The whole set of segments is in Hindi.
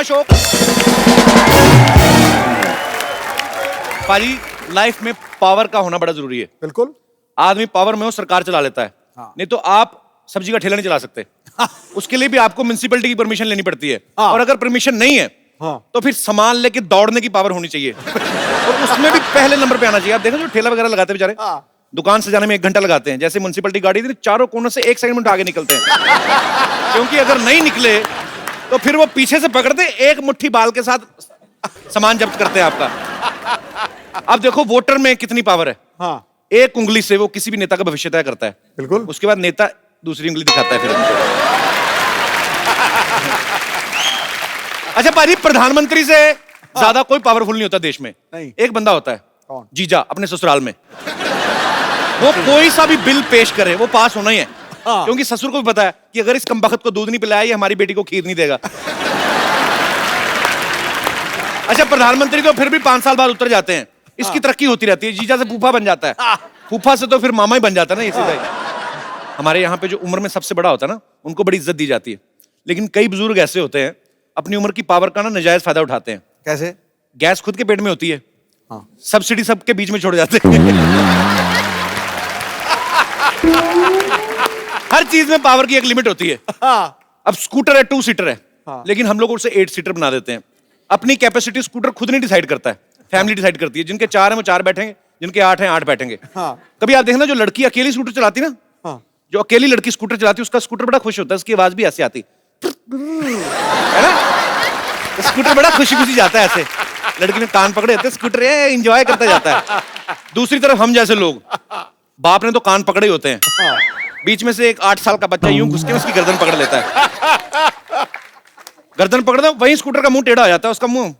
अशोक। पाजी, लाइफ में पावर का होना बड़ा जरूरी है। बिल्कुल। आदमी पावर में हो, सरकार चला लेता है। हाँ। नहीं तो आप सब्जी का ठेला नहीं चला सकते। उसके लिए भी आपको म्युनिसिपैलिटी की परमिशन लेनी पड़ती है। हाँ। और अगर परमिशन नहीं है तो फिर सामान लेके दौड़ने की पावर होनी चाहिए। और उसमें भी पहले नंबर पे आना चाहिए। आप देखो जो ठेला वगैरह लगाते हैं बेचारे, दुकान से जाने में 1 घंटा लगाते हैं। जैसे म्युनिसिपैलिटी गाड़ी थी, चारों कोनों से 1 सेकंड में आगे निकलते हैं। क्योंकि अगर नहीं निकले तो फिर वो पीछे से पकड़ते, एक मुट्ठी बाल के साथ सामान जब्त करते हैं आपका। अब देखो वोटर में कितनी पावर है। हाँ। एक उंगली से वो किसी भी नेता का भविष्य तय करता है। बिल्कुल। उसके बाद नेता दूसरी उंगली दिखाता है फिर उनको। अच्छा पाजी, प्रधानमंत्री से ज्यादा कोई पावरफुल नहीं होता देश में। नहीं। एक बंदा होता है। कौन? जीजा, अपने ससुराल में। वो कोई सा भी बिल पेश करे वो पास होना ही है। हाँ। क्योंकि ससुर को भी पता है कि अगर इस कमबख्त को दूध नहीं पिलाया, ये हमारी बेटी को खीर नहीं देगा। अच्छा, प्रधानमंत्री तो फिर भी 5 साल बाद उतर जाते हैं। इसकी तरक्की होती रहती है। जीजा से फूफा बन जाता है। फूफा से तो फिर मामा ही बन जाता है ना, ये सीधा। हमारे यहाँ पे जो उम्र में सबसे बड़ा होता है ना, उनको बड़ी इज्जत दी जाती है। लेकिन कई बुजुर्ग ऐसे होते हैं, अपनी उम्र की पावर का ना नाजायज फायदा उठाते हैं। कैसे? गैस खुद के पेट में होती है, हाँ। सब्सिडी सबके बीच में छोड़ जाते हैं। हर चीज में पावर की एक लिमिट होती है। अब स्कूटर है 2 सीटर है, लेकिन हम लोग उसे 8 सीटर बना देते हैं। अपनी कैपेसिटी स्कूटर खुद नहीं डिसाइड करता है, फैमिली डिसाइड करती है। जिनके 4 हैं वो 4 बैठेंगे, जिनके 8 हैं 8 बैठेंगे। कभी आप देखना, जो लड़की अकेली स्कूटर चलाती ना, जो अकेली लड़की स्कूटर चलाती है, उसका स्कूटर बड़ा खुश होता है, उसकी आवाज भी ऐसे आती है ना। स्कूटर बड़ा खुशी खुशी जाता है ऐसे। लड़की ने कान पकड़े होते, स्कूटर एंजॉय करता जाता है। दूसरी तरफ हम जैसे लोग, बाप ने तो कान पकड़े होते हैं, बीच में से एक 8 साल का बच्चा यूं घुस के उसकी गर्दन पकड़ लेता है। गर्दन पकड़ दो, वहीं स्कूटर का मुंह टेढ़ा हो जाता है, उसका मुंह।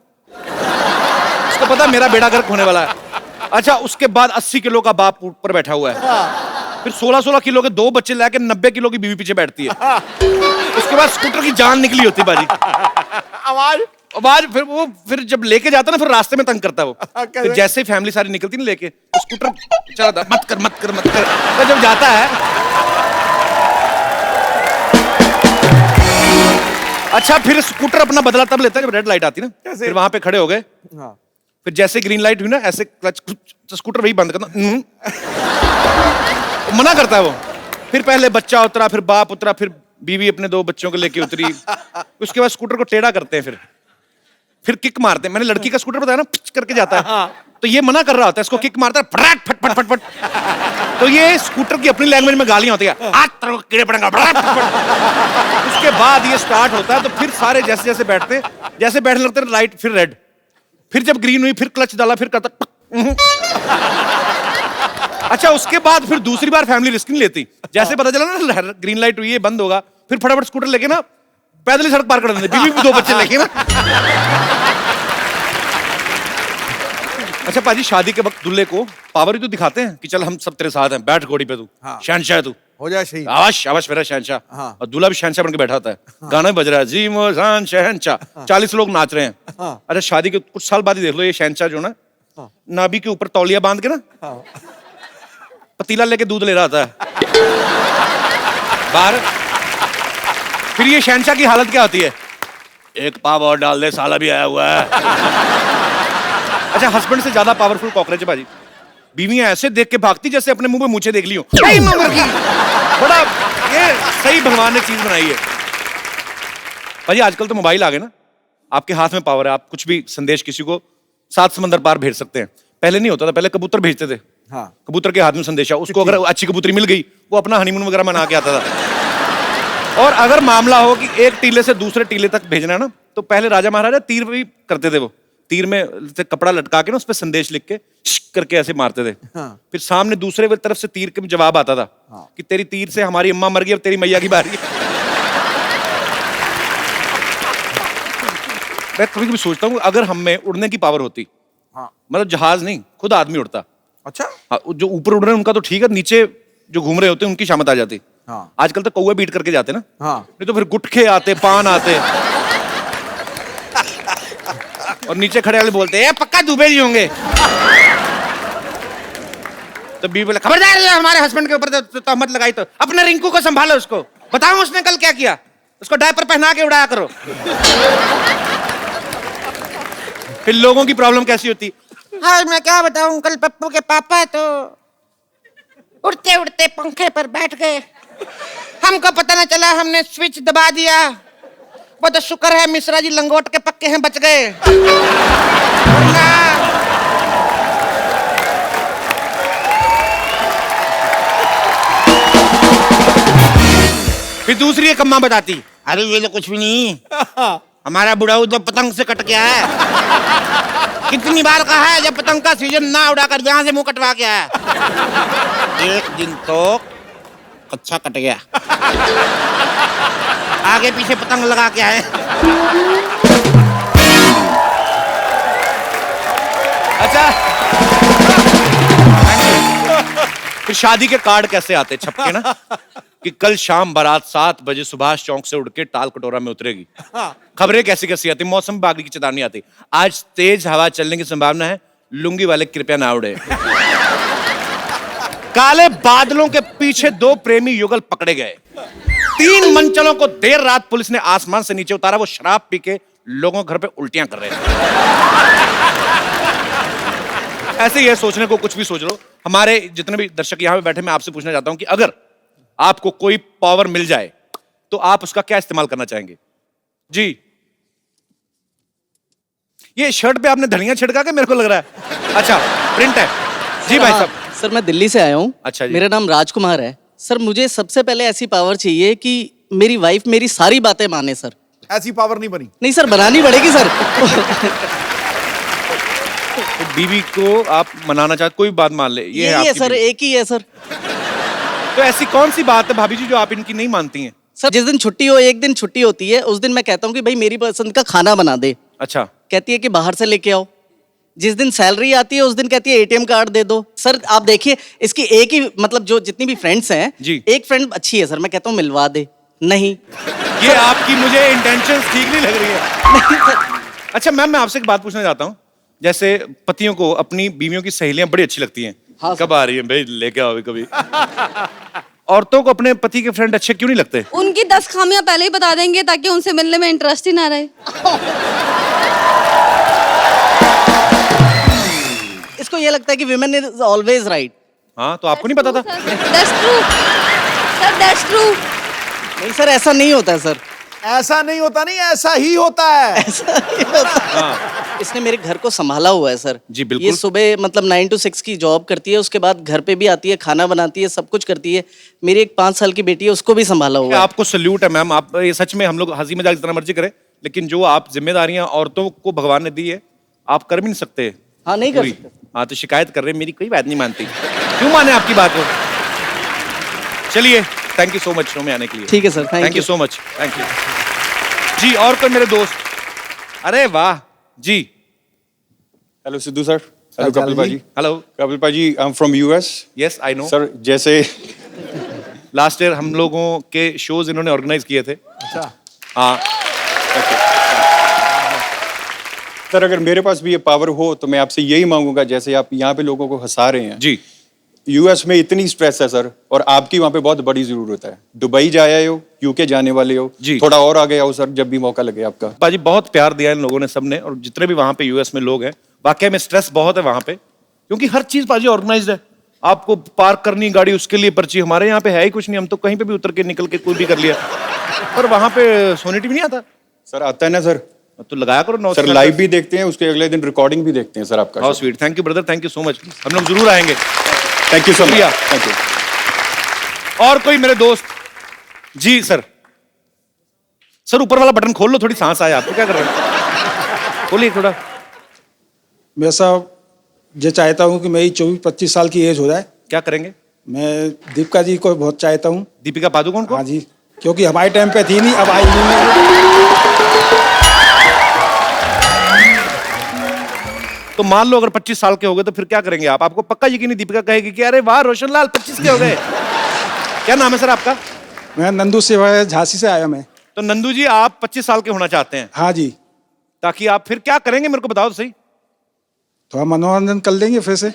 उसको पता मेरा बेड़ा गर्क होने वाला है। अच्छा, उसके बाद 80 किलो का बाप ऊपर बैठा हुआ है, फिर 16-16 किलो के 2 बच्चे लाके 90 किलो की बीवी पीछे बैठती है। उसके बाद स्कूटर की जान निकली होती बाजी। आवाज फिर जब लेके जाता ना, फिर रास्ते में तंग करता है वो। फिर जैसे ही फैमिली सारी निकलती ना लेके, तो स्कूटर चला मत कर। तो जब जाता है, अच्छा फिर स्कूटर अपना बदला तब लेता है जब रेड लाइट आती ना। फिर वहां पे खड़े हो गए, फिर जैसे ग्रीन लाइट हुई ना, ऐसे क्लच, तो स्कूटर वही बंद करना। मना करता है वो। फिर पहले बच्चा उतरा, फिर बाप उतरा, फिर बीवी अपने 2 बच्चों को लेके उतरी। उसके बाद स्कूटर को टेढ़ा करते हैं, फिर किक मारते हैं। मैंने लड़की का स्कूटर बताया ना, पिच करके जाता है। तो ये मना कर रहा होता है, इसको किक मारता है, फटाक फट फट फट फट। तो ये स्कूटर की अपनी लैंग्वेज में गालियां होती है, आज तेरे को कीड़े पड़ेंगे, फट फट। उसके बाद ये स्टार्ट होता है, तो फिर सारे जैसे जैसे बैठते, जैसे बैठने लगते, लाइट फिर रेड, फिर जब ग्रीन हुई, फिर क्लच डाला, फिर करता। अच्छा, उसके बाद फिर दूसरी बार फैमिली रिस्क नहीं लेती। जैसे पता चला ना ग्रीन लाइट हुई है, बंद होगा, फिर फटाफट स्कूटर लेके ना पैदल ही सड़क पार कर देते, बीवी भी 2 बच्चे लेके ना। अच्छा पाजी, शादी के वक्त दूल्हे को पावर ही तो दिखाते हैं कि चल हम सब तेरे साथ हैं, बैठ घोड़ी पे तू, शहंशाह है तू, हो जाए सही। आवाज मेरा शहंशाह। और दूल्हा भी शहंशाह बन के बैठा होता है। गाना भी बज रहा है, जी मोजान शहंशाह। 40 लोग नाच रहे हैं। अच्छा, शादी के कुछ साल बाद ही देख लो, ये शहंशाह जो ना, नाभि के ऊपर तौलिया बांध के ना पतीला लेके दूध ले रहा था बाहर। फिर ये शहंशाह की हालत क्या होती है? एक पाव और डाल दे, साला भी आया हुआ है। अच्छा, हस्बैंड से ज्यादा पावरफुल कॉकरोच है भाजी। बीवियां ऐसे देख के भागती जैसे अपने मुंह पे मूछें देख ली हो। बड़ा ये सही भगवान ने चीज बनाई है भाजी। आजकल तो मोबाइल आ गए ना, आपके हाथ में पावर है, आप कुछ भी संदेश किसी को 7 समंदर पार भेज सकते हैं। पहले नहीं होता था, पहले कबूतर भेजते थे। कबूतर के हाथ में संदेशा, उसको अगर अच्छी कबूतरी मिल गई, वो अपना हनीमून वगैरह मना के आता था। और अगर मामला हो कि एक टीले से दूसरे टीले तक भेजना है ना, तो पहले राजा महाराजा तीर भी करते थे। वो तीर में से कपड़ा लटका के ना, उस पर संदेश लिख के करके ऐसे मारते थे। फिर सामने दूसरे तरफ से तीर के जवाब आता था कि तेरी तीर से हमारी अम्मा मर गई, अब तेरी मैया की बारी है। मैं कभी कभी सोचता हूँ, अगर हम में उड़ने की पावर होती, मतलब जहाज नहीं, खुद आदमी उड़ता। अच्छा, जो ऊपर उड़ रहे हैं उनका तो ठीक है, नीचे जो घूम रहे होते हैं उनकी शामत आ जाती। आजकल तो कौवे बीट करके जाते ना, नहीं तो फिर गुटखे आते, पान आते। और नीचे खड़े वाले बोलते हैं पक्का दुबे जी होंगे। तो बीवी बोले, खबरदार है, हमारे हस्बैंड के ऊपर तो तहमत लगाई तो अपने रिंकू को संभालो, उसको बताओ उसने कल क्या किया, उसको डायपर पहना के उड़ाया करो। फिर लोगों की प्रॉब्लम कैसी होती? हाँ मैं क्या बताऊं, कल पप्पू के पापा तो उड़ते उड़ते पंखे पर बैठ गए, हमको पता न चला, हमने स्विच दबा दिया। वो तो शुक्र है मिश्रा जी लंगोट के पक्के हैं, बच गए। फिर दूसरी एक अम्मा बताती, अरे ये तो कुछ भी नहीं, हमारा बुढ़ाऊ तो पतंग से कट गया है। कितनी बार कहा है जब पतंग का सीजन ना उड़ाकर यहाँ से मुंह कटवा के आया। एक दिन तो अच्छा कट गया, आगे पीछे पतंग लगा के आए। अच्छा फिर शादी के कार्ड कैसे आते छपके ना कि कल शाम बारात 7 बजे सुभाष चौक से उड़ के टाल कटोरा में उतरेगी। खबरें कैसी कैसी आती, मौसम विभाग की चेतावनी आती, आज तेज हवा चलने की संभावना है, लुंगी वाले कृपया ना उड़े। काले बादलों के पीछे 2 प्रेमी युगल पकड़े गए। 3 मंचलों को देर रात पुलिस ने आसमान से नीचे उतारा, वो शराब पी के लोगों के घर पे उल्टियां कर रहे थे। ऐसे ही है, सोचने को कुछ भी सोच लो। हमारे जितने भी दर्शक यहां पे बैठे, मैं आपसे पूछना चाहता हूं कि अगर आपको कोई पावर मिल जाए तो आप उसका क्या इस्तेमाल करना चाहेंगे? जी, ये शर्ट पे आपने धनिया छिड़का के मेरे को लग रहा है। अच्छा, प्रिंट है जी भाई साहब। सर मैं दिल्ली से आया हूँ। अच्छा जी। मेरा नाम राजकुमार है सर। मुझे सबसे पहले ऐसी पावर चाहिए कि मेरी वाइफ मेरी सारी बातें माने सर। ऐसी पावर नहीं बनी। नहीं सर, बनानी पड़ेगी सर। तो बीवी को आप मनाना चाहते, कोई बात मान ले, ये है यही है आपकी सर, बीवी। एक ही है सर। तो ऐसी कौन सी बात है भाभी जी जो आप इनकी नहीं मानती हैं? सर जिस दिन छुट्टी हो, एक दिन छुट्टी होती है, उस दिन मैं कहता हूँ कि भाई मेरी पसंद का खाना बना दे। अच्छा, कहती है कि बाहर से लेके आओ। जिस दिन सैलरी आती है उस दिन कहती है एटीएम कार्ड दे दो। सर आप देखिए, इसकी एक ही मतलब जो जितनी भी फ्रेंड्स हैं जी। एक फ्रेंड अच्छी है सर, मैं कहता हूँ मिलवा दे, नहीं। ये आपकी मुझे इंटेंशंस ठीक नहीं लग रही है। अच्छा मैम, मैं आपसे एक बात पूछना चाहता हूँ, जैसे पतियों को अपनी बीवियों की सहेलियां बड़ी अच्छी लगती हैं। हाँ, कब आ रही है भाई, लेके आओ कभी। औरतों को अपने पति के फ्रेंड अच्छे क्यों नहीं लगते? उनकी 10 खामियां पहले ही बता देंगे ताकि उनसे मिलने में इंटरेस्ट ही ना रहे। इसको ये लगता है कि विमेन इज ऑलवेज राइट। हाँ, तो आपको नहीं पता था? That's true. Sir, that's true. नहीं सर, ऐसा नहीं होता है सर। ऐसा नहीं होता, नहीं ऐसा ही होता है। ऐसा नहीं होता। हाँ। इसने मेरे घर को संभाला हुआ है सर। जी, बिल्कुल। ये सुबह मतलब 9 to 6 की जॉब करती है, उसके बाद घर पे भी आती है, खाना बनाती है, सब कुछ करती है। मेरी एक 5 साल की बेटी है, उसको भी संभाला हुआ है। आपको सल्यूट है मैम। आप ये सच में, हम लोग हंसी मजाक जितना मर्जी करें, लेकिन जो आप जिम्मेदारियां औरतों को भगवान ने दी है, आप कर भी नहीं सकते। हाँ, नहीं कर सकते। हाँ, तो शिकायत कर रहे हैं, मेरी कोई बात नहीं मानती। क्यों माने आपकी बात को? चलिए, thank you so much show में आने के लिए। ठीक है sir, thank you so much, thank you जी। और कोई मेरे दोस्त? अरे वाह जी। Hello Sidhu sir. Hello Kapil भाजी। हेलो कपिल भाजी, I am from US. Yes I know sir जैसे लास्ट ईयर हम लोगों के शोज इन्होंने ऑर्गेनाइज किए थे। अच्छा, हाँ, सर अगर मेरे पास भी ये पावर हो तो मैं आपसे यही मांगूंगा, जैसे आप यहाँ पे लोगों को हंसा रहे हैं जी। यूएस में इतनी स्ट्रेस है सर, और आपकी वहाँ पे बहुत बड़ी जरूरत है। दुबई जा आए हो, यूके जाने वाले हो जी। थोड़ा और आगे आओ सर, जब भी मौका लगे आपका। बाजी बहुत प्यार दिया इन लोगों ने, सबने, और जितने भी वहां पे यूएस में लोग हैं, वाकई में स्ट्रेस बहुत है वहां पे, क्योंकि हर चीज बाजी ऑर्गेनाइज्ड है। आपको पार्क करनी गाड़ी, उसके लिए पर्ची। हमारे यहाँ पे है ही कुछ नहीं, हम तो कहीं पे भी उतर के निकल के कोई भी कर लिया। पर वहां पे सोनिटी भी नहीं आता। सर आता है ना सर। तो लगाया करो 9 सर लाइव भी देखते हैं, उसके अगले दिन रिकॉर्डिंग भी देखते हैं सर आपका। How sweet, thank you brother, thank you so much. हम लोग जरूर आएंगे। थैंक यू सो मच, शुक्रिया। Thank you. और कोई मेरे दोस्त? जी सर। सर ऊपर वाला बटन खोल लो, थोड़ी सांस आए आपको। क्या कर रहे हैं? खोलिए थोड़ा। मैं साहब ये चाहता हूँ कि मेरी 24-25 साल की एज हो जाए। क्या करेंगे? मैं दीपिका जी को बहुत चाहता हूँ। दीपिका पादुकोण को? हाँ जी, क्योंकि हमारे टाइम पे थी नहीं, अब आई नहीं। तो मान लो अगर 25 साल के हो गए तो फिर क्या करेंगे आप? आपको पक्का यकीन नहीं दीपिका कहेगी कि अरे वाह रोशनलाल 25 के हो गए। क्या नाम है सर आपका? मैं नंदू से झांसी से आया मैं। तो नंदू जी, आप 25 साल के होना चाहते हैं, हाँ जी, ताकि आप फिर क्या करेंगे मेरे को बताओ तो सही। थोड़ा मनोरंजन कर लेंगे फिर से।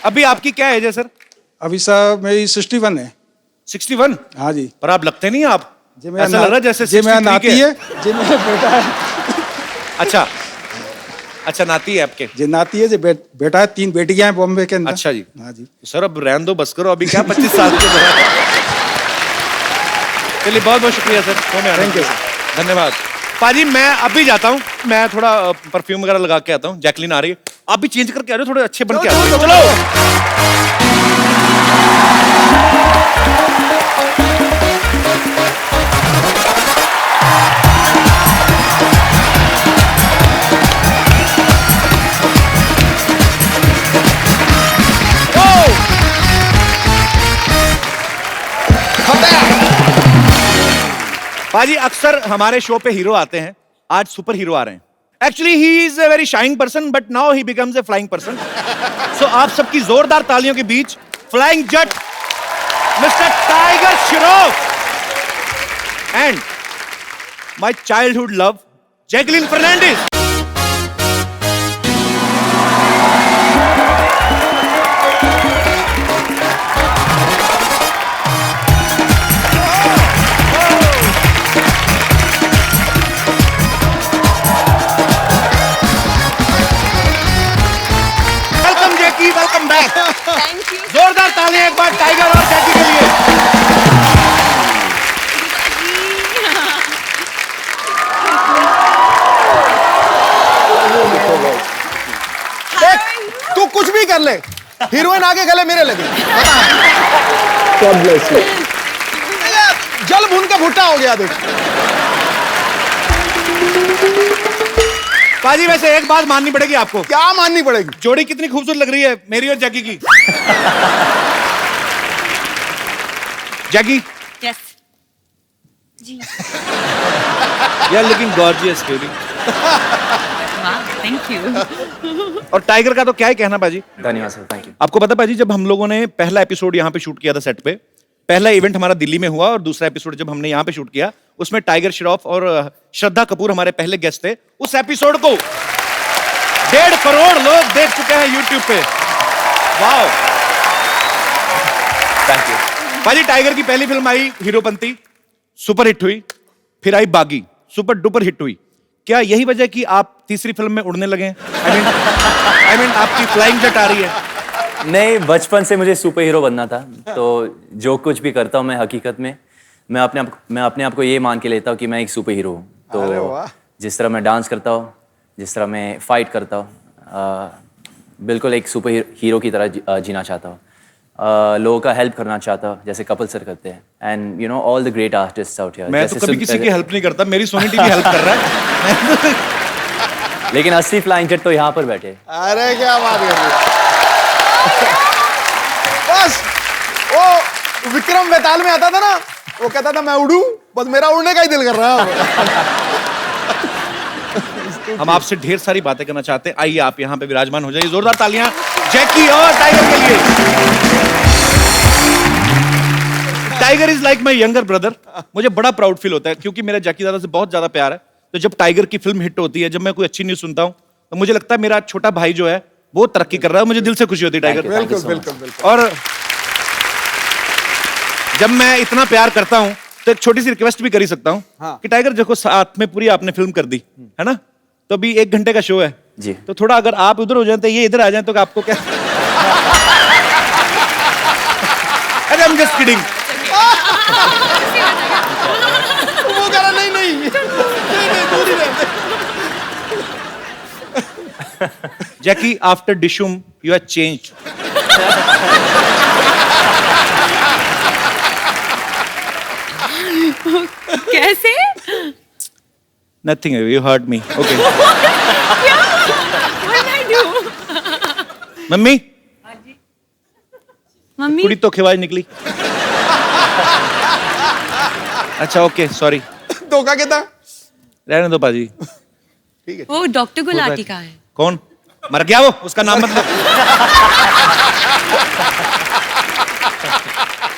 अभी आपकी क्या एज है सर? अभी साहब मेरी 61 है। 61? हाँ जी। पर आप लगते नहीं आप, जी मेरा ऐसा लग रहा है जैसे जी मेरा 63 नाती के। है, जी मेरा बेटा है। अच्छा अच्छा, नाती है आपके। जी नाती है, जी बेटा है, 3 बेटियां हैं बॉम्बे के अंदर। अच्छा जी। हाँ जी। सर अब रहने दो, बस करो, अभी क्या 25 साल के बाद। चलिए बहुत बहुत शुक्रिया सर, शो में आने Thank के you, लिए। धन्यवाद पाजी। मैं अभी जाता हूँ, मैं थोड़ा परफ्यूम वगैरह लगा के आता हूँ। जैकलीन आ रही है, आप भी चेंज करके आ रहे हो, थोड़े अच्छे बन के आ रहे हो। चलो पाजी, अक्सर हमारे शो पे हीरो आते हैं, आज सुपर हीरो आ रहे हैं। Actually he is a very shying person, but now he becomes a flying person. So आप सबकी जोरदार तालियों के बीच flying Jatt mister Tiger Shroff and my childhood love Jacqueline Fernandez. Welcome back. Thank you. जोरदार तालियां एक बार टाइगर और जैकी के लिए। देख, तू कुछ भी कर ले, हीरोइन आगे गले मेरे लगे। जल भून का भुट्टा हो गया देख। पाजी वैसे एक बात माननी पड़ेगी आपको। क्या माननी पड़ेगी? जोड़ी कितनी खूबसूरत लग रही है मेरी और जैकी की। जैकी, यस जी। यार looking gorgeous baby. Thank you. और टाइगर का तो क्या ही कहना पाजी। धन्यवाद सर, थैंक यू। आपको पता पाजी, जब हम लोगों ने पहला एपिसोड यहाँ पे शूट किया था सेट पे, पहला इवेंट हमारा दिल्ली में हुआ और दूसरा एपिसोड जब हमने यहाँ पे शूट किया, उसमें टाइगर श्रॉफ और श्रद्धा कपूर हमारे पहले गेस्ट थे। उस एपिसोड को 1.5 करोड़ लोग देख चुके हैं यूट्यूब पे। Wow, thank you. पाजी टाइगर की पहली फिल्म आई हीरोपंती, सुपर हिट हुई। फिर आई बागी, सुपर डुपर हिट हुई। क्या यही वजह कि आप तीसरी फिल्म में उड़ने लगे? आई मीन आपकी फ्लाइंग जेट आ रही है। नहीं, बचपन से मुझे सुपर हीरो बनना था, तो जो कुछ भी करता हूँ मैं हकीकत में मैं अपने आप को ये मान के लेता हूँ कि मैं एक सुपर हीरो हूँ। तो जिस तरह मैं डांस करता हूँ, जिस तरह मैं फाइट करता हूँ, बिल्कुल एक सुपर हीरो की तरह जीना चाहता हूँ। लोगों का हेल्प करना चाहता हूँ, जैसे कपिल सर करते हैं। And you know all the great artists out here. मैं तो कभी किसी की हेल्प नहीं करता, मेरी सोनी टीवी हेल्प कर रहा है। लेकिन असली फ्लाइंग जेट तो यहाँ पर बैठे। अरे क्या बात कर रही है। बस वो विक्रम बेताल में आता था ना, वो कहता था मैं उड़ूं, बस मेरा उड़ने का ही दिल कर रहा है। हम आपसे ढेर सारी बातें करना चाहते हैं। आइए आप यहाँ पे विराजमान हो जाइए। जोरदार तालियां जैकी और टाइगर के लिए। Tiger is like my younger brother. मुझे बड़ा प्राउड फील होता है क्योंकि मेरा जैकी दादा से बहुत ज्यादा प्यार है। तो जब टाइगर की फिल्म हिट होती है, जब मैं कोई अच्छी न्यूज सुनता हूँ, तो मुझे लगता है मेरा छोटा भाई जो है वो तरक्की कर रहा है। मुझे दिल से खुशी होती है टाइगर। बिल्कुल बिल्कुल बिल्कुल। और जब मैं इतना प्यार करता हूं तो एक छोटी सी रिक्वेस्ट भी कर ही सकता हूं। हाँ। कि टाइगर देखो, साथ में पूरी आपने फिल्म कर दी है ना, तो अभी 1 घंटे का शो है जी। तो थोड़ा अगर आप उधर हो जाए तो ये इधर आ जाए तो आपको क्या। अरे I'm just kidding। वो कह रहा नहीं नहीं नहीं दूर ही रहते। Jackie, after Dishoom you have changed. कैसे? Nothing, you hurt me. Okay mummy, mummy कुड़ी तो खिवाज निकली। अच्छा ओके सॉरी, धोखा कितना? रहने दो पाजी। वो डॉक्टर गुलाटी का है। कौन मर गया? वो उसका नाम मत लो।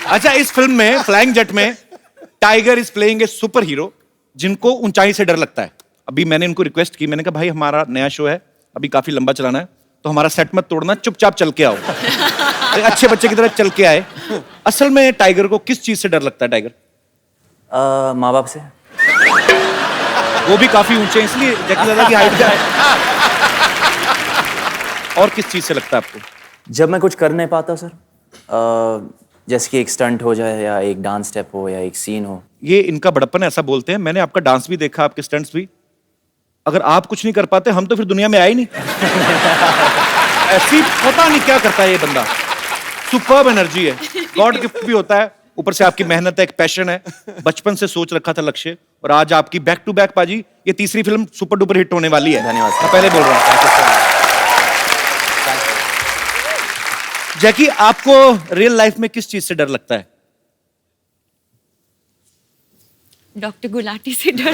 अच्छा, इस फिल्म में फ्लाइंग जेट में tiger is playing a super hero जिनको ऊंचाई से डर लगता है। अभी मैंने इनको रिक्वेस्ट की, मैंने कहा भाई हमारा नया शो है, अभी काफी लंबा चलाना है, तो हमारा सेट मत तोड़ना, चुपचाप चल के आओ। एक अच्छे बच्चे की तरह चल के आए। असल में टाइगर को किस चीज से डर लगता है टाइगर? माँ बाप से। वो भी काफी ऊंचे हैं इसलिए जैकी दादा की हाइट है। और किस चीज से लगता है आपको? जब मैं कुछ कर नहीं पाता सर, जैसे कि एक स्टंट हो जाए या एक डांस स्टेप हो या एक सीन हो। ये इनका बड़प्पन है, ऐसा बोलते हैं। मैंने आपका डांस भी देखा, आपके स्टंट्स भी। अगर आप कुछ नहीं कर पाते हम तो फिर दुनिया में आए ही नहीं। ऐसी पता नहीं क्या करता है ये बंदा। सुपर्ब एनर्जी है, गॉड गिफ्ट भी होता है, ऊपर से आपकी मेहनत है, एक पैशन है, बचपन से सोच रखा था लक्ष्य, और आज आपकी बैक टू बैक पाजी ये तीसरी फिल्म सुपर डुपर हिट होने वाली है। धन्यवाद सर। मैं पहले बोल रहा हूँ। जैकी, आपको रियल लाइफ में किस चीज से डर लगता है? डॉक्टर गुलाटी से डर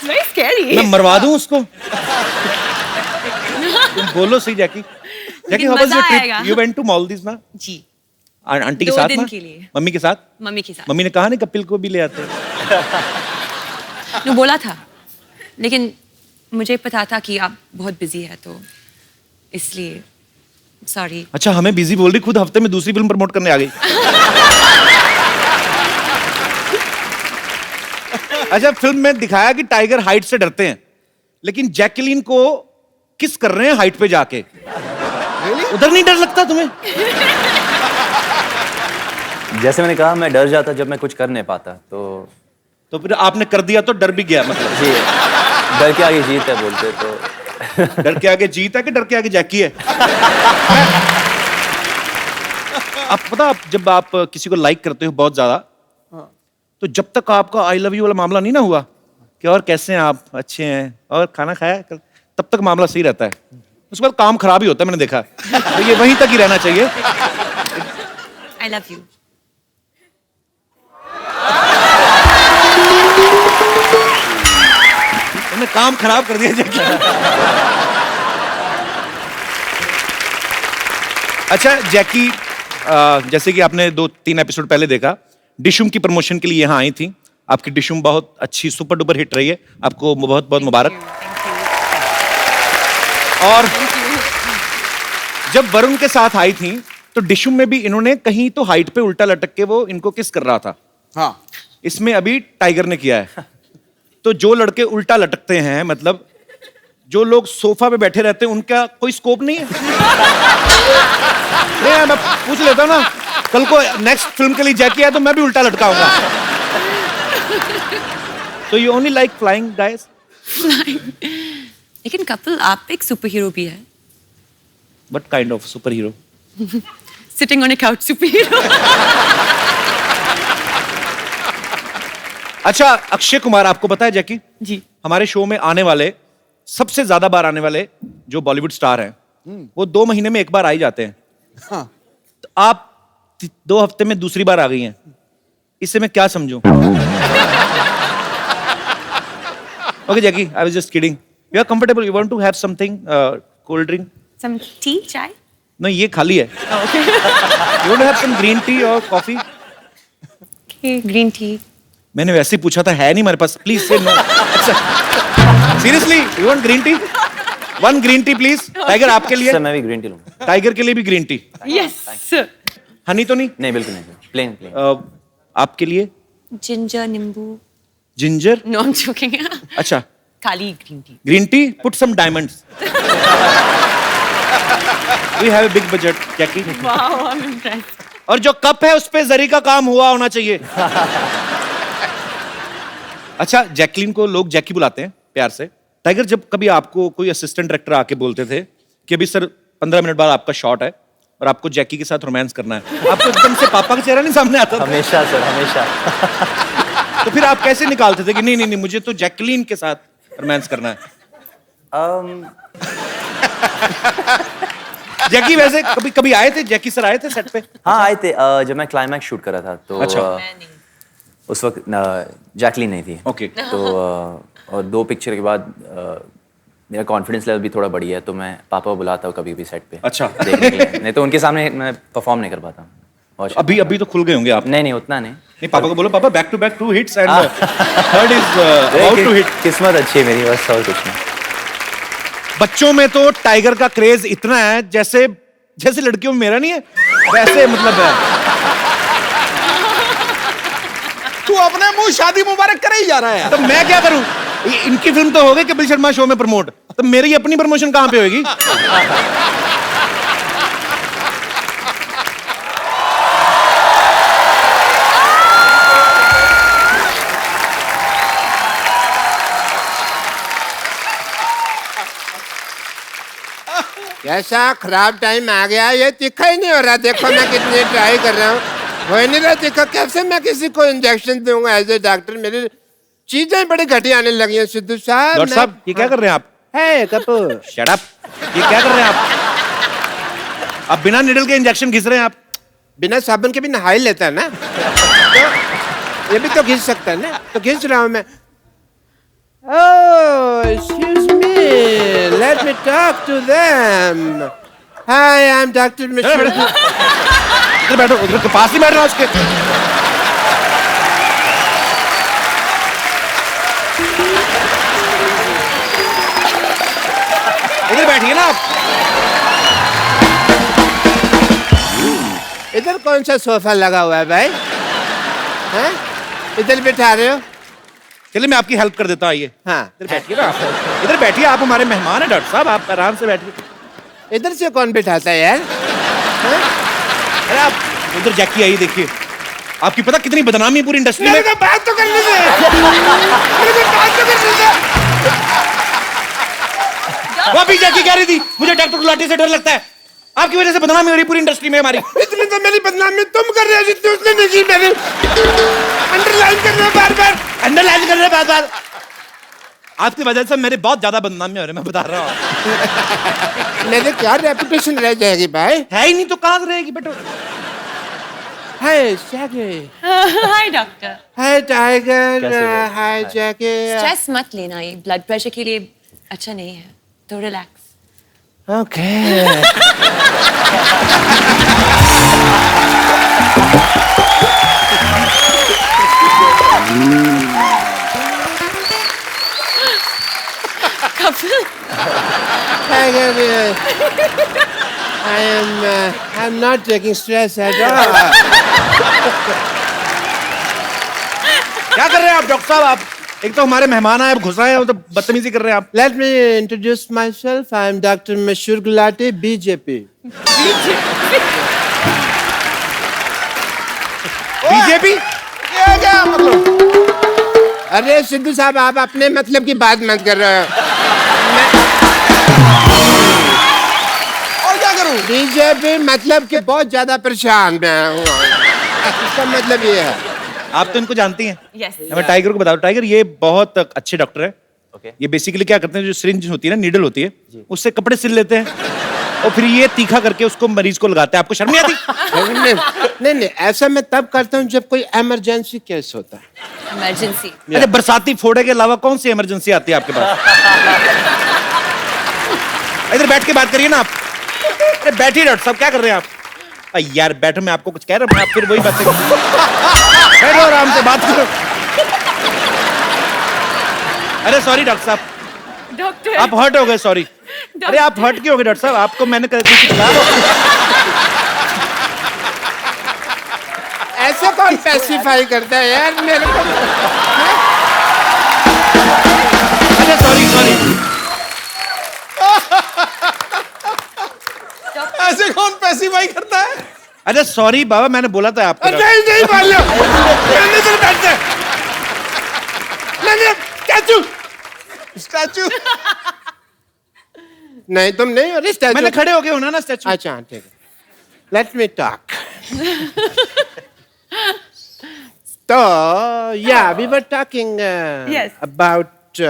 वेरी स्कैरी। मैं मरवा दूं उसको? तुम बोलो सही Jackie. Jackie, how was your आएगा। Trip? You went to Maldives ना? जी, आंटी के 2 साथ दिन ना? के लिए। मम्मी के साथ? मम्मी के साथ। मम्मी ने कहा नहीं कपिल को भी ले आते? वो बोला था, लेकिन मुझे पता था कि आप बहुत बिजी है, तो इसलिए सॉरी। अच्छा, हमें बिजी बोल रही, खुद हफ्ते में दूसरी फिल्म प्रमोट करने आ गई। अच्छा, फिल्म में दिखाया कि टाइगर हाइट से डरते हैं, लेकिन जैकलीन को किस कर रहे हैं हाइट पे जाके। उधर नहीं डर लगता तुम्हें? जैसे मैंने कहा, मैं डर जाता जब मैं कुछ कर नहीं पाता, तो फिर आपने कर दिया तो डर भी गया मतलब। जी, डर के आगे जीत है बोलते तो। डर के आगे जीत है कि डर के आगे जैकी है? आप पता, जब आप किसी को लाइक करते हो बहुत ज्यादा, तो जब तक आपका आई लव यू वाला मामला नहीं ना हुआ कि और कैसे हैं आप, अच्छे हैं और खाना खाया, तब तक मामला सही रहता है। उसके बाद काम खराब ही होता है, मैंने देखा। तो ये वहीं तक ही रहना चाहिए। I love you. तुमने काम खराब कर दिया जैकी। अच्छा जैकी, जैसे कि आपने 2-3 एपिसोड पहले देखा, डिशुम की प्रमोशन के लिए यहाँ आई थी। आपकी डिशुम बहुत अच्छी सुपर डुपर हिट रही है, आपको बहुत बहुत मुबारक। और जब वरुण के साथ आई थी तो डिशुम में भी इन्होंने कहीं तो हाइट पे उल्टा लटक के वो इनको किस कर रहा था। हाँ, इसमें अभी टाइगर ने किया है। तो जो लड़के उल्टा लटकते हैं, मतलब जो लोग सोफा पे बैठे रहते हैं, उनका कोई स्कोप नहीं है? नहीं, मैं पूछ लेता हूं ना, कल को नेक्स्ट फिल्म के लिए जैकी है तो मैं भी उल्टा लटकाऊंगा। तो you only like flying guys? लेकिन कपिल, आप एक सुपर हीरो भी है। What kind of super hero? Sitting on a couch super hero. अच्छा, अक्षय कुमार, आपको पता है जैकी, जी, हमारे शो में आने वाले, सबसे ज्यादा बार आने वाले जो बॉलीवुड स्टार हैं, वो 2 महीने में एक बार आ ही जाते हैं। हाँ। तो आप 2 हफ्ते में दूसरी बार आ गई हैं, इससे मैं क्या समझूं? Okay Jackie, I was just kidding. You are comfortable? You want to have something, cold drink? Some tea, chai? नहीं, ये खाली है। Okay. You want to have some green tea और कॉफी? Okay, green tea. मैंने वैसे ही पूछा था, है नहीं मेरे पास, प्लीज से नो। अच्छा, seriously, you want green tea? 1 green tea please. Tiger, आपके लिए? सर मैं भी ग्रीन टी लूंगा। टाइगर के लिए भी green tea. Yes sir. Honey तो नहीं? नहीं, बिल्कुल नहीं, प्लेन प्लेन। आपके लिए? जिंजर, नींबू। Ginger? No, I am joking. अच्छा, खाली green tea. Green tea, put some diamonds. We have a big budget Jackie. Wow, I am impressed. और जो कप है उस पे जरी का काम हुआ होना चाहिए। अच्छा, जैकलीन को लोग जैकी बुलाते हैं प्यार से। टाइगर, जब कभी आपको कोई असिस्टेंट डायरेक्टर आके बोलते थे कि अभी सर 15 मिनट बाद आपका शॉट है और आपको जैकी के साथ रोमांस करना है, आपको एकदम से पापा का चेहरा नहीं सामने आता था? हमेशा सर, हमेशा। तो फिर आप कैसे निकालते थे कि नहीं नहीं नहीं, मुझे तो जैकलीन के साथ रोमांस करना है? जैकी वैसे कभी कभी आए थे, जैकी सर आए थे सेट पे? हाँ आए थे, जब मैं क्लाइमैक्स शूट कर रहा था तो अच्छा। उस वक्त जैकलीन नहीं थी। ओके। तो और 2 पिक्चर के बाद मेरा कॉन्फिडेंस लेवल भी थोड़ा बढ़ी है, तो मैं पापा को बुलाता हूँ कभी भी सेट पे। अच्छा। देखने के लिए। नहीं तो उनके सामने मैं परफॉर्म नहीं कर पाता। और अभी अभी तो खुल गए होंगे आप? नहीं, उतना नहीं। नहीं, पापा को बोलो, papa back to back 2 hits and third is about to hit. किस्मत अच्छी है मेरी, बस और कुछ नहीं। बच्चों में तो टाइगर का क्रेज इतना है जैसे जैसे लड़कियों में मेरा नहीं है वैसे मतलब है। तू अपने मुंह शादी मुबारक करे ही जा रहा है यार। तो मैं क्या करूं? इनकी फिल्म तो हो गई कपिल शर्मा शो में प्रमोट, तो मेरी अपनी प्रमोशन कहां पे होगी? कैसा खराब टाइम आ गया, ये तीखा ही नहीं हो रहा। देखो मैं कितनी ट्राई कर रहा हूँ, हो ही नहीं रहा तीखा। कैसे मैं किसी को इंजेक्शन दूंगा एज ए डॉक्टर? मेरी चीजें बड़ी घटिया आने लगी हैं सिद्धू साहब। डॉक्टर साहब ये क्या कर रहे हैं आप? है कपूर, शट अप। ये क्या कर रहे हैं आप? आप बिना निडल के इंजेक्शन घिस रहे हैं आप। बिना साबुन के भी नहा ही लेता है ना, तो ये भी तो घिस सकता है ना, तो घिस रहा हूँ मैं। Oh, excuse me. Let me talk to them. Hi, I'm Dr. Mishra. इधर बैठो, उधर के पास ही बैठ रहा हूं उसके। इधर बैठिए ना आप। इधर कौन सा सोफा लगा हुआ है भाई? हैं? इधर बिठा रहे हो? चलिए मैं आपकी हेल्प कर देता हूँ, आइए। हाँ, इधर बैठिए ना आप। इधर बैठिए, आप हमारे मेहमान हैं डॉक्टर साहब, आप आराम से बैठिए। इधर से कौन बिठाता है यार? अरे आप उधर जैकी आई देखिए, आपकी पता कितनी बदनामी है पूरी इंडस्ट्री में। मेरे को बात तो करने दे। मेरे को बात तो करने दे। वो अभी जैकी कह रही थी मुझे डॉक्टर गुलाटी से डर लगता है, आपकी वजह से बदनामी हो रही पूरी इंडस्ट्री में हमारी। इतनी तो मेरी बदनामी तुम कर रहे हो जितनी उसने नहीं की। मेरी अंडरलाइन कर रहे हो बार-बार, अंडरलाइन कर रहे बात। आपकी वजह से मेरे बहुत ज्यादा बदनामी हो रही है, मैं बता रहा हूँ। मेरे क्या रेपुटेशन रह जाएगी भाई? है ही नहीं तो कहाँ से रहेगी बेटा? Hi Jackie. Hi doctor. Hi Tiger. Hi Jackie. Stress मत लेना, ये ब्लड प्रेशर के लिए अच्छा नहीं है, तो relax. Okay. Tiger, I'm not taking stress at all. क्या कर रहे हैं आप डॉक्टर साहब? आप एक तो हमारे मेहमान आए, घुस रहे हैं, तो बदतमीजी कर रहे हैं आप। Let me introduce myself. I'm Dr. Mashur Gulati, BJP. BJP? ये क्या मतलब? अरे सिद्धू साहब, आप अपने मतलब की बात मत कर रहे हो। और क्या करूं? बीजेपी मतलब कि बहुत ज्यादा परेशान मैं हूँ। इसका मतलब ये है। आप तो इनको जानती हैं। यस। मैं टाइगर को बताऊं, टाइगर ये बहुत अच्छे डॉक्टर है। Okay. ये बेसिकली क्या करते हैं, जो सिरिंज होती है ना, नीडल होती है, उससे कपड़े सिल लेते हैं और फिर ये तीखा करके उसको मरीज को लगाते हैं। आपको शर्म नहीं आती? नहीं, ऐसा मैं तब करता हूँ जब कोई इमरजेंसी केस होता है। इमरजेंसी। अरे बरसाती फोड़े के अलावा कौन सी इमरजेंसी आती है आपके पास? इधर बैठ के बात करिए ना आप। अरे बैठिए डॉक्टर साहब, क्या कर रहे हैं आप? यार बैठो, मैं आपको कुछ कह रहा हूँ, आप फिर वही बात बैठो आराम से बात करो। अरे सॉरी डॉक्टर साहब, डॉक्टर। आप हर्ट हो गए, सॉरी। अरे आप हर्ट क्यों हो गए डॉक्टर साहब? आपको मैंने कुछ कहा? ऐसे कौन स्पेसिफाई करता है यार मेरे को? अच्छा सॉरी। ऐसे कौन पैसिफाई करता है? अरे सॉरी बाबा, मैंने बोला था आपको। नहीं बोलो। मैंने तो बैठते। मैंने स्टैचू। नहीं, तुम नहीं हो स्टैचू। मैंने खड़े हो गए होना ना स्टैचू। अच्छा ठीक है। Let me talk. तो yeah we were talking Yes. About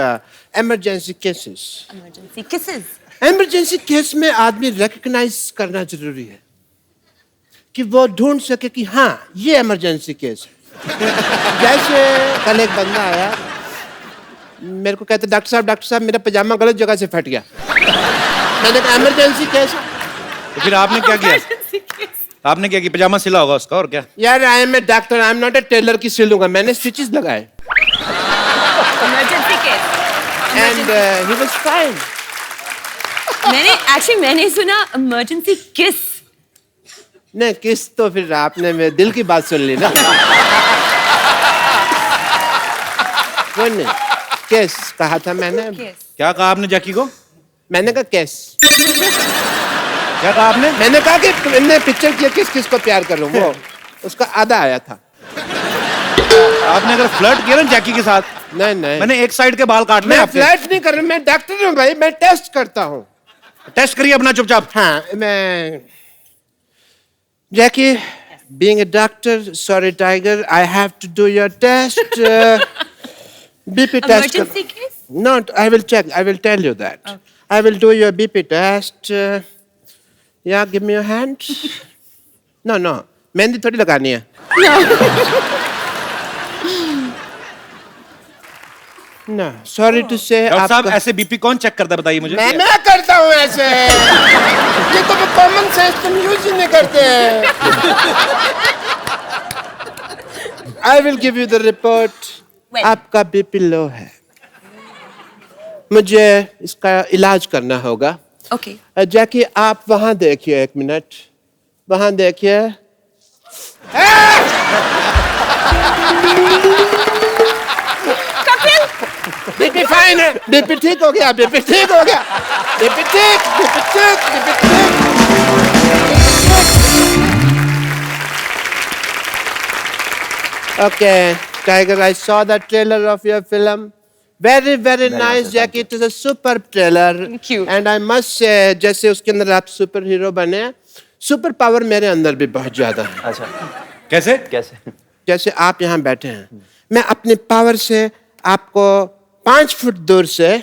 emergency cases. Emergency kisses. Emergency case में आदमी रिकग्नाइज करना जरूरी है कि वो ढूंढ सके कि हाँ ये इमरजेंसी केस है। जैसे कल एक बंदा आया, मेरे को कहते डॉक्टर साहब मेरा पजामा गलत जगह से फट गया। मैंने कहा इमरजेंसी केस है। तो फिर आपने क्या किया? आपने क्या किया? पजामा सिला होगा उसका, और क्या? यार I am a doctor, I am not a tailor की सिलूंगा। मैंने स्टिचेस लगाए emergency case. And he was fine. मैंने सुना इमरजेंसी किस। नहीं किस तो फिर आपने मेरे दिल की बात सुन ली ना। वो नहीं, किस कहा था मैंने। क्या कहा आपने जैकी को? मैंने कहा किस। क्या कहा आपने? मैंने कहा कि मैंने पिक्चर किया किस किस को प्यार कर रहा हूँ, वो उसका आधा आया था। आपने अगर फ्लर्ट किया ना जैकी के साथ, नहीं नहीं मैंने एक साइड के बाल काट ले मैं आपके। फ्लर्ट नहीं कर रहा, मैं डॉक्टर हूँ भाई, मैं टेस्ट करता हूँ। टेस्ट करिए अपना चुपचाप। हाँ मैं Jackie, being a doctor, sorry tiger, I have to do your test. BP test. Emergency case? No, I will check. I will tell you that. Okay. I will do your BP test. Yeah, give me your hand. No, no. Mehndi थोड़ी लगानी है. No, sorry to say. Doctor साहब ऐसे बीपी कौन चेक करता है बताइए मुझे? मैं करता हूँ ऐसे. ये तो कॉमन सेंस तुम यूज ही नहीं करते हैं. I will give you the report. आपका बीपी लो है. मुझे इसका इलाज करना होगा. Okay. जैकी आप वहाँ देखिए 1 मिनट. वहाँ देखिए. बीपी फाइन है. बीपी ठीक हो गया. बीपी ठीक हो गया. बीपी ठीक. बीपी ठीक. बीपी ठीक. Okay, Tiger, I saw the trailer of your film. Very, very nice, Jackie. It is a superb trailer. Thank you. And I must say, जैसे उसके अंदर आप सुपर हीरो बने, सुपर पावर मेरे अंदर भी बहुत ज्यादा है. अच्छा कैसे? कैसे? जैसे आप यहाँ बैठे हैं, मैं अपनी पावर से आपको 5 फुट दूर से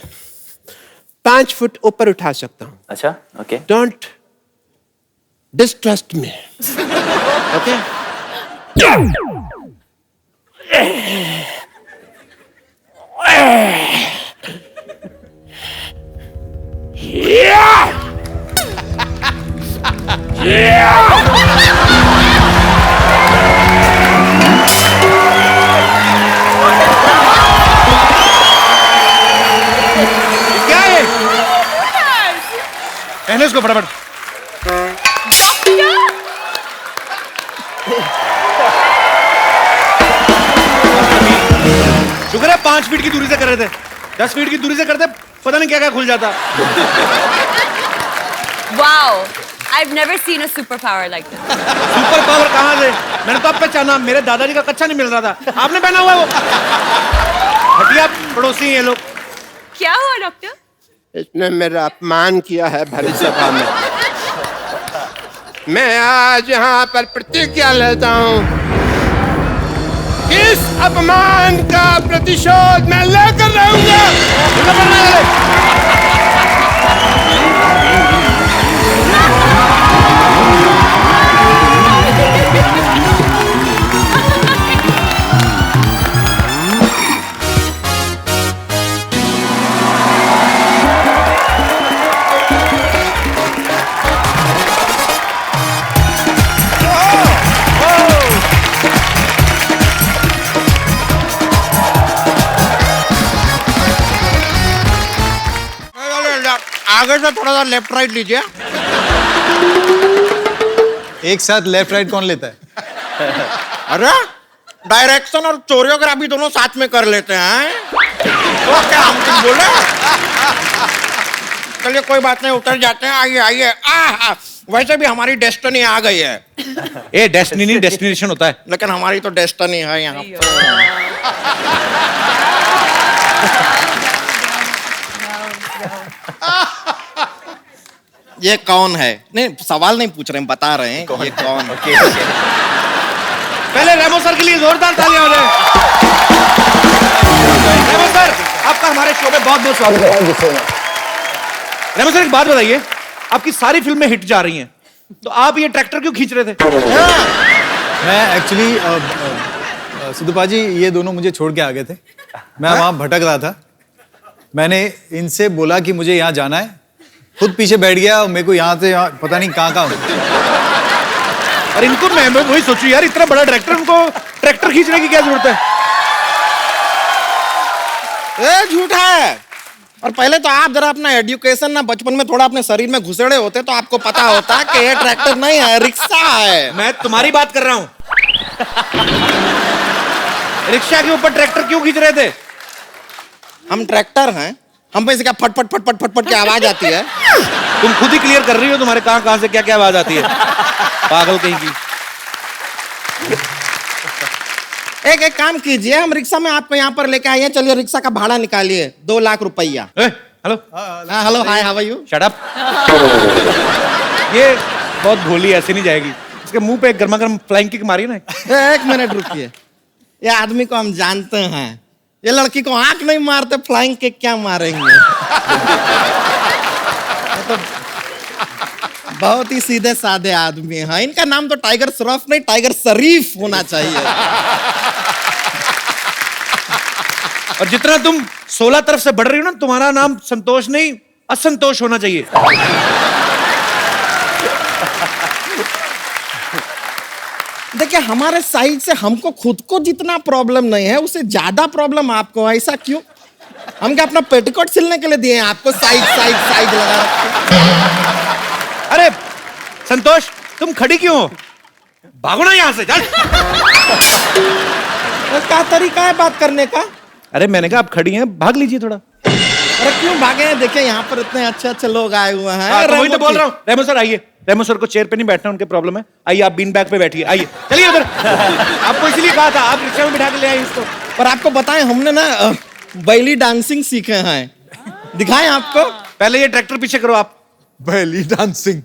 5 फुट ऊपर उठा सकता हूँ. अच्छा okay. Don't distrust me. Okay? क्या है? पहने इसको फटाफट. शुक्र है 5 फीट की दूरी से कर रहे थे. 10 फीट की दूरी से करते पता नहीं क्या क्या खुल जाता. Wow, I've never seen a superpower like this. Super power कहाँ से? मैंने तो अब पहचाना. मेरे दादाजी का कच्चा नहीं मिल रहा था. आपने पहना हुआ है वो. हटिया पड़ोसी हैं ये लोग. क्या हुआ डॉक्टर? इसने मेरा अपमान किया है भरी सभा में. मैं आज यहाँ पर प्रतिज्ञा लेता हूँ. इस अपमान का प्रतिशोध मैं लेकर रहूंगा. आगे से थोड़ा सा लेफ्ट राइट लीजिए. एक साथ लेफ्ट राइट कौन लेता है? अरे डायरेक्शन और कोरियोग्राफी दोनों साथ में कर लेते हैं. तो क्या हम कुछ बोले? चलिए कोई बात नहीं, उतर जाते हैं. आइए आइए. वैसे भी हमारी डेस्टिनी आ गई है. ए डेस्टिनी नहीं डेस्टिनेशन होता है. लेकिन हमारी तो डेस्टिनी है यहाँ. ये कौन है? नहीं सवाल नहीं पूछ रहे हैं, बता रहे हैं ये कौन है. पहले रेमो सर के लिए जोरदार तालियां हो जाए. रेमो सर आपका हमारे शो में बहुत बहुत स्वागत है. रेमो सर एक बात बताइए, आपकी सारी फिल्में हिट जा रही हैं, तो आप ये ट्रैक्टर क्यों खींच रहे थे? मैं एक्चुअली सिद्धूपा जी ये दोनों मुझे छोड़ के आ गए थे. मैं वहाँ भटक रहा था. मैंने इनसे बोला कि मुझे यहाँ जाना है, खुद पीछे बैठ गया. मेरे को यहाँ से यहाँ पता नहीं कहाँ. और इनको मैं वही सोचू यार, इतना बड़ा डायरेक्टर, उनको ट्रैक्टर खींचने की क्या जरूरत है? ए झूठा है. और पहले तो आप जरा अपना एजुकेशन ना बचपन में थोड़ा अपने शरीर में घुसेड़े होते तो आपको पता होता कि ये ट्रैक्टर नहीं है, रिक्शा है। मैं तुम्हारी बात कर रहा हूं। रिक्शा के ऊपर ट्रैक्टर क्यों खींच रहे थे? हम ट्रैक्टर हैं, हम पे से क्या फट फट फट फट फट फट की आवाज आती है। तुम खुद ही क्लियर कर रही हो तुम्हारे कहां से क्या क्या आवाज आती है। पागल कहीं की। एक काम कीजिए, हम रिक्शा में आपको यहाँ पर लेके आइए, चलिए रिक्शा का भाड़ा निकालिए, 2 लाख रुपया। Hello hello, hi, how are you? Shut up. ये बहुत भोली, ऐसे नहीं जाएगी। इसके मुंह पे एक गर्मा गर्म फ्लाइंग किक मारी ना। एक मिनट रुकिए, ये आदमी को हम जानते हैं, ये लड़की को आंख नहीं मारते, फ्लाइंग किक क्या मारेंगे? तो बहुत ही सीधे साधे आदमी हैं। इनका नाम तो टाइगर श्रॉफ नहीं, टाइगर शरीफ होना चाहिए। और जितना तुम 16 तरफ से बढ़ रही हो ना, तुम्हारा नाम संतोष नहीं असंतोष होना चाहिए। देखिए, हमारे साइड से हमको खुद को जितना प्रॉब्लम नहीं है, उससे ज्यादा प्रॉब्लम आपको। ऐसा क्यों? हम क्या अपना पेटीकोट सिलने के लिए दिए हैं आपको? साइड साइड साइड लगा रखा। अरे संतोष, तुम खड़ी क्यों हो? भागो ना यहाँ से, चल। क्या तरीका है बात करने का? अरे मैंने कहा आप खड़ी हैं, भाग लीजिए थोड़ा। अरे क्यों भागे हैं? देखिए यहाँ पर इतने अच्छे अच्छे लोग आए हुए हैं। तो वही तो बोल रहा हूँ। रेमो सर आइए। रेमो सर को चेयर पे नहीं बैठना, उनके प्रॉब्लम है। आइए आप बीन बैग पे बैठिए, आइए चलिए उधर। आपको इसलिए कहा था, आप रिक्शा में बिठा के ले आए इसको। पर आपको बताएं, हमने ना बैली डांसिंग सीखे हैं, दिखाएं आपको। पहले ये ट्रैक्टर पीछे करो आप। बैली डांसिंग।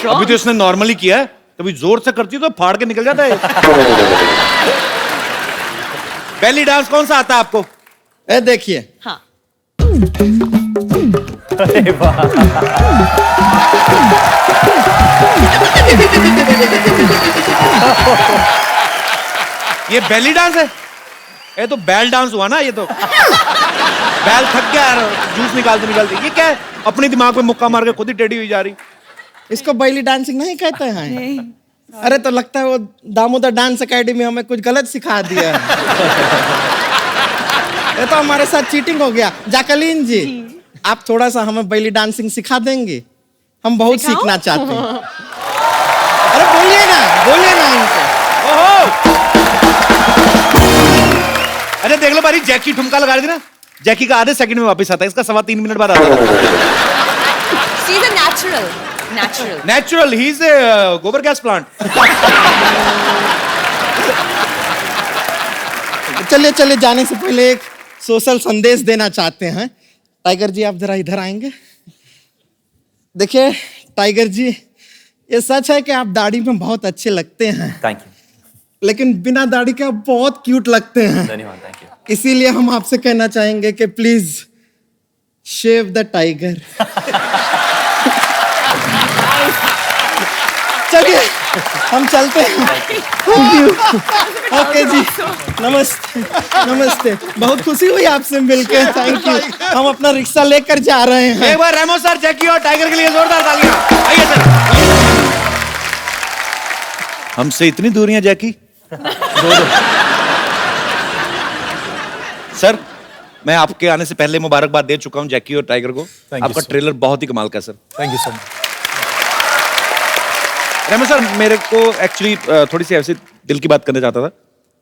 अभी तो इसने नॉर्मली किया है, कभी जोर से करती है तो फाड़ के निकल जाता है। बेली डांस कौन सा आता है आपको? ए देखिए। हाँ। अरे वाह। ये बेली डांस है? ये तो बैल डांस हुआ ना। ये तो बैल थक गया यार, जूस निकालते निकालते। ये क्या है? अपने दिमाग में मुक्का मार के खुद ही टेढ़ी हुई जा रही। इसको बैली डांसिंग नहीं कहते हैं? अरे तो लगता है वो दामोदर डांस एकेडमी हमें कुछ गलत सिखा दिया है। ये तो हमारे साथ चीटिंग हो गया। जैकलीन जी, आप थोड़ा सा हमें बैली डांसिंग सिखा देंगे? हम बहुत सीखना चाहते हैं। अरे बोलिए ना इनको। ओहो! अरे देख लो बारी, जैकी ठुमका लगा रही थी ना, जैकी का आधे सेकंड में वापस आता है, इसका 3.25 मिनट बाद आता है। She's a natural. Natural, he is a गोबर गैस प्लांट। चलिए जाने से पहले एक सोशल संदेश देना चाहते हैं। टाइगर जी, आप जरा इधर आएंगे। देखिए टाइगर जी, ये सच है कि आप दाढ़ी में बहुत अच्छे लगते हैं। Thank you. लेकिन बिना दाढ़ी के आप बहुत क्यूट लगते हैं। धन्यवाद, थैंक यू। इसीलिए हम आपसे कहना चाहेंगे कि प्लीज शेव द टाइगर। चलिए हम चलते हैं। Thank you. ओके जी, नमस्ते। बहुत खुशी हुई आपसे मिलकर। Thank you. हम अपना रिक्शा लेकर जा रहे हैं। एक बार रेमो सर, जैकी और टाइगर के लिए जोरदार तालियां। आइए सर। हमसे इतनी दूरियां जैकी। सर, मैं आपके आने से पहले मुबारकबाद दे चुका हूं जैकी और टाइगर को। आपका ट्रेलर बहुत ही कमाल का है sir. Thank you so much. Remo sir, मेरे को एक्चुअली थोड़ी सी ऐसी दिल की बात करना चाहता था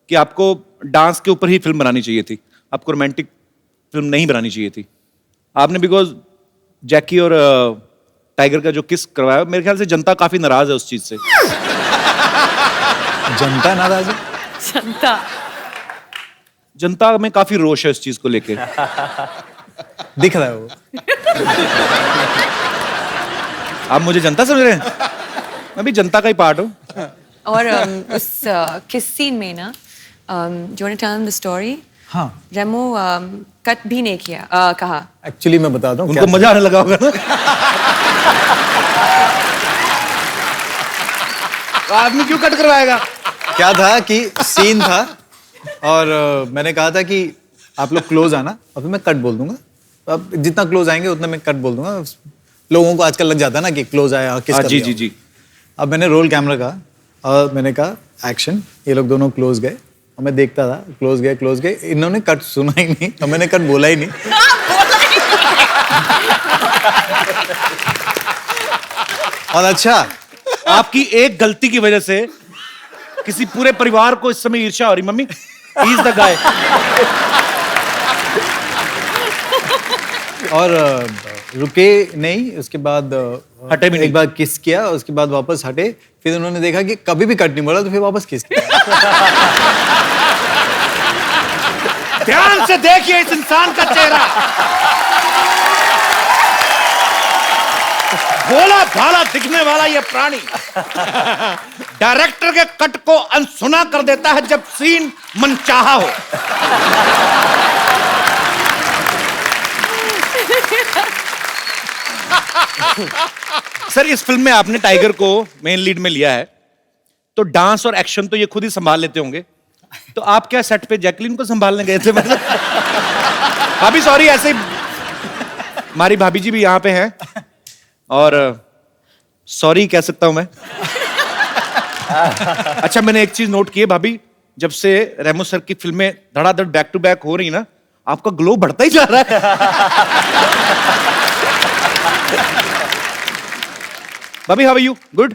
कि आपको डांस के ऊपर ही फिल्म बनानी चाहिए थी, आपको रोमांटिक फिल्म नहीं बनानी चाहिए थी। आपने बिकॉज जैकी और टाइगर का जो किस करवाया, मेरे ख्याल से जनता काफी नाराज है उस चीज से। जनता नाराज है? जनता में काफी रोष है इस चीज को लेके। दिख रहा है वो। आप मुझे जनता समझ रहे हैं? मैं भी जनता का ही पार्ट हूँ। और उस किस सीन में ना, do you want to tell them the story? हाँ। रेमो कट भी नहीं किया, कहा। एक्चुअली मैं बताता हूँ, उनको मजा आने लगा होगा ना। आदमी क्यों कट करवाएगा? क्या था कि सीन था और मैंने कहा था कि आप लोग क्लोज आना और फिर मैं कट बोल दूंगा। अब जितना क्लोज आएंगे उतना मैं कट बोल दूंगा। लोगों को आजकल लग जाता है ना कि क्लोज आया किस कर जी दिया। जी जी। अब मैंने रोल कैमरा कहा और मैंने कहा एक्शन। ये लोग दोनों क्लोज गए और मैं देखता था, क्लोज गए, इन्होंने कट सुना ही नहीं और मैंने कट बोला ही नहीं। और अच्छा, आपकी एक गलती की वजह से किसी पूरे परिवार को इस समय ईर्ष्या हो रही। Mummy, he is the guy. और रुके नहीं, उसके बाद हटे भी नहीं। एक बार किस किया, उसके बाद वापस हटे, फिर उन्होंने देखा कि कभी भी कट नहीं बोला तो फिर वापस किस किया। ध्यान से देखिए इस इंसान का चेहरा, भोला भाला दिखने वाला यह प्राणी डायरेक्टर के कट को अनसुना कर देता है जब सीन मनचाहा हो। सर, इस फिल्म में आपने टाइगर को मेन लीड में लिया है, तो डांस और एक्शन तो ये खुद ही संभाल लेते होंगे, तो आप क्या सेट पे जैकलीन को संभालने गए थे? मतलब भाभी सॉरी, ऐसे ही हमारी भाभी जी भी यहाँ पे हैं और सॉरी कह सकता हूं मैं। अच्छा, मैंने एक चीज नोट की है भाभी, जब से रेमो सर की फिल्में धड़ाधड़ बैक टू बैक हो रही ना, आपका ग्लो बढ़ता ही जा रहा है। भाभी, how are you? Good?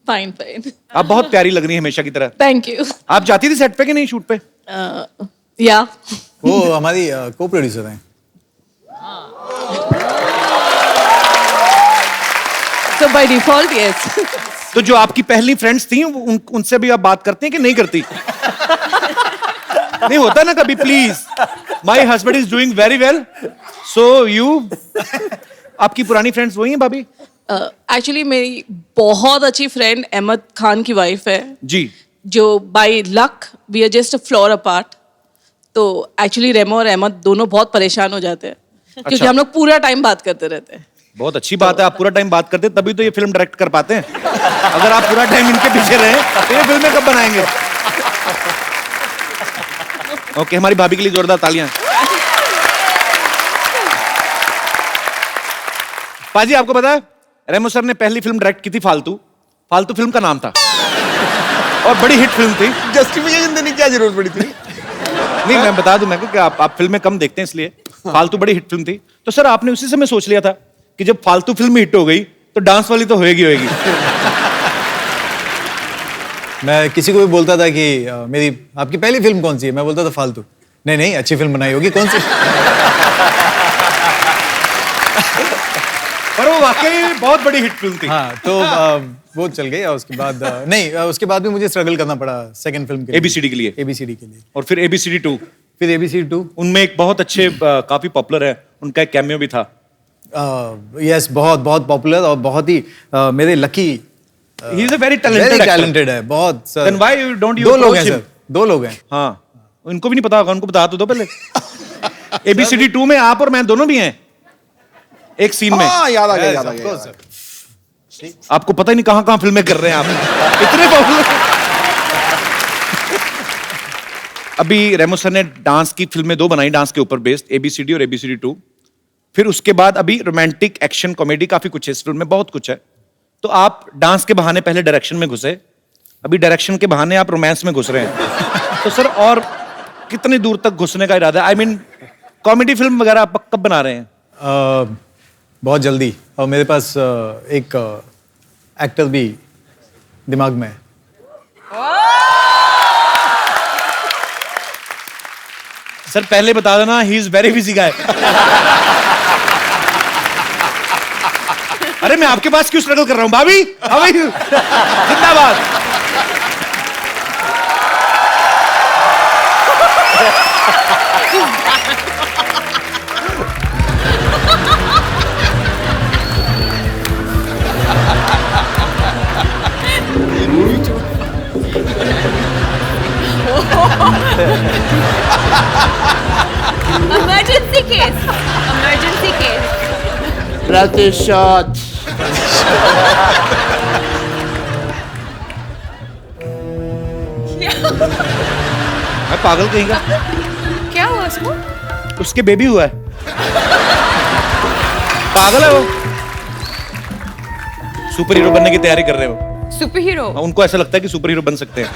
Fine fine. आप बहुत प्यारी लग रही हैं हमेशा की तरह। Thank you. आप जाती थी सेट पे कि नहीं, शूट पे? या वो हमारी को प्रोड्यूसर हैं। So by default, yes. तो जो आपकी पहली फ्रेंड्स थी उनसे भी आप बात करते हैं कि नहीं करती? नहीं होता ना कभी, please, my husband is doing very well, so you. आपकी पुरानी फ्रेंड्स वही हैं भाभी? एक्चुअली मेरी बहुत अच्छी फ्रेंड अहमद खान की वाइफ है जी, जो by luck we are just a floor apart. तो एक्चुअली रेमो और अहमद दोनों बहुत परेशान हो जाते हैं क्योंकि हम लोग पूरा टाइम बात करते रहते हैं। बहुत अच्छी बात है, आप पूरा टाइम बात करते हैं तभी तो ये फिल्म डायरेक्ट कर पाते हैं। अगर आप पूरा टाइम इनके पीछे रहे तो ये फिल्में कब बनाएंगे? ओके, हमारी भाभी के लिए जोरदार तालियां। पाजी, आपको पता है रेमो सर ने पहली फिल्म डायरेक्ट की थी फालतू। फालतू फिल्म का नाम था और बड़ी हिट फिल्म थी। जस्टिफिकेशन देने की क्या जरूरत पड़ी थी? नहीं, मैं बता दूं मैं कि आप फिल्में कम देखते हैं इसलिए। फालतू बड़ी हिट फिल्म थी, तो सर आपने उसी समय सोच लिया था कि जब फालतू फिल्म हिट हो गई तो डांस वाली तो होएगी। मैं किसी को भी बोलता था कि मेरी आपकी पहली फिल्म कौन सी है, मैं बोलता था फालतू। नहीं, अच्छी फिल्म बनाई होगी, कौन सी? पर वो वाकई बहुत बड़ी हिट फिल्म थी। हाँ, तो वो चल गई और उसके बाद उसके बाद भी मुझे स्ट्रगल करना पड़ा सेकंड फिल्म के लिए, एबीसीडी के लिए। एबीसीडी के लिए, और फिर एबीसीडी 2। फिर एबीसीडी 2। उनमें एक बहुत अच्छे काफी पॉपुलर है, उनका एक कैमियो भी था। यस, बहुत पॉपुलर और बहुत ही मेरे lucky. He is a very talented है, बहुत sir. Then why you don't you दो लोग हैं सर, 2 लोग हैं। हाँ, उनको भी नहीं पता होगा, उनको बता तो दो पहले। एबीसीडी 2 में आप और मैं दोनों भी हैं एक सीन में। याद आ गया। आपको पता ही नहीं कहां फिल्में कर रहे हैं आप, इतने पॉपुलर। अभी रेमो सर ने डांस की फिल्में 2 बनाई, डांस के ऊपर बेस्ड, एबीसीडी और एबीसीडी 2। फिर उसके बाद अभी रोमांटिक, एक्शन, कॉमेडी काफी कुछ है इस फिल्म में, बहुत कुछ है। तो आप डांस के बहाने पहले डायरेक्शन में घुसे, अभी डायरेक्शन के बहाने आप रोमांस में घुस रहे हैं। तो सर और कितनी दूर तक घुसने का इरादा है? आई मीन कॉमेडी फिल्म वगैरह आप कब बना रहे हैं? बहुत जल्दी, और मेरे पास एक एक्टर भी दिमाग में है। सर पहले बता देना, ही इज वेरी बिजी गाय। अरे मैं आपके पास क्यों स्ट्रगल कर रहा हूं? भाभी, हाउ आर यू? जिंदाबाद। Emergency case. Emergency case. प्रतिशत। मैं पागल कहीं का? क्या हुआ उसको? उसके बेबी हुआ है। पागल है वो। सुपर हीरो बनने की तैयारी कर रहे हो? Super hero? उनको ऐसा लगता है कि सुपर हीरो बन सकते हैं।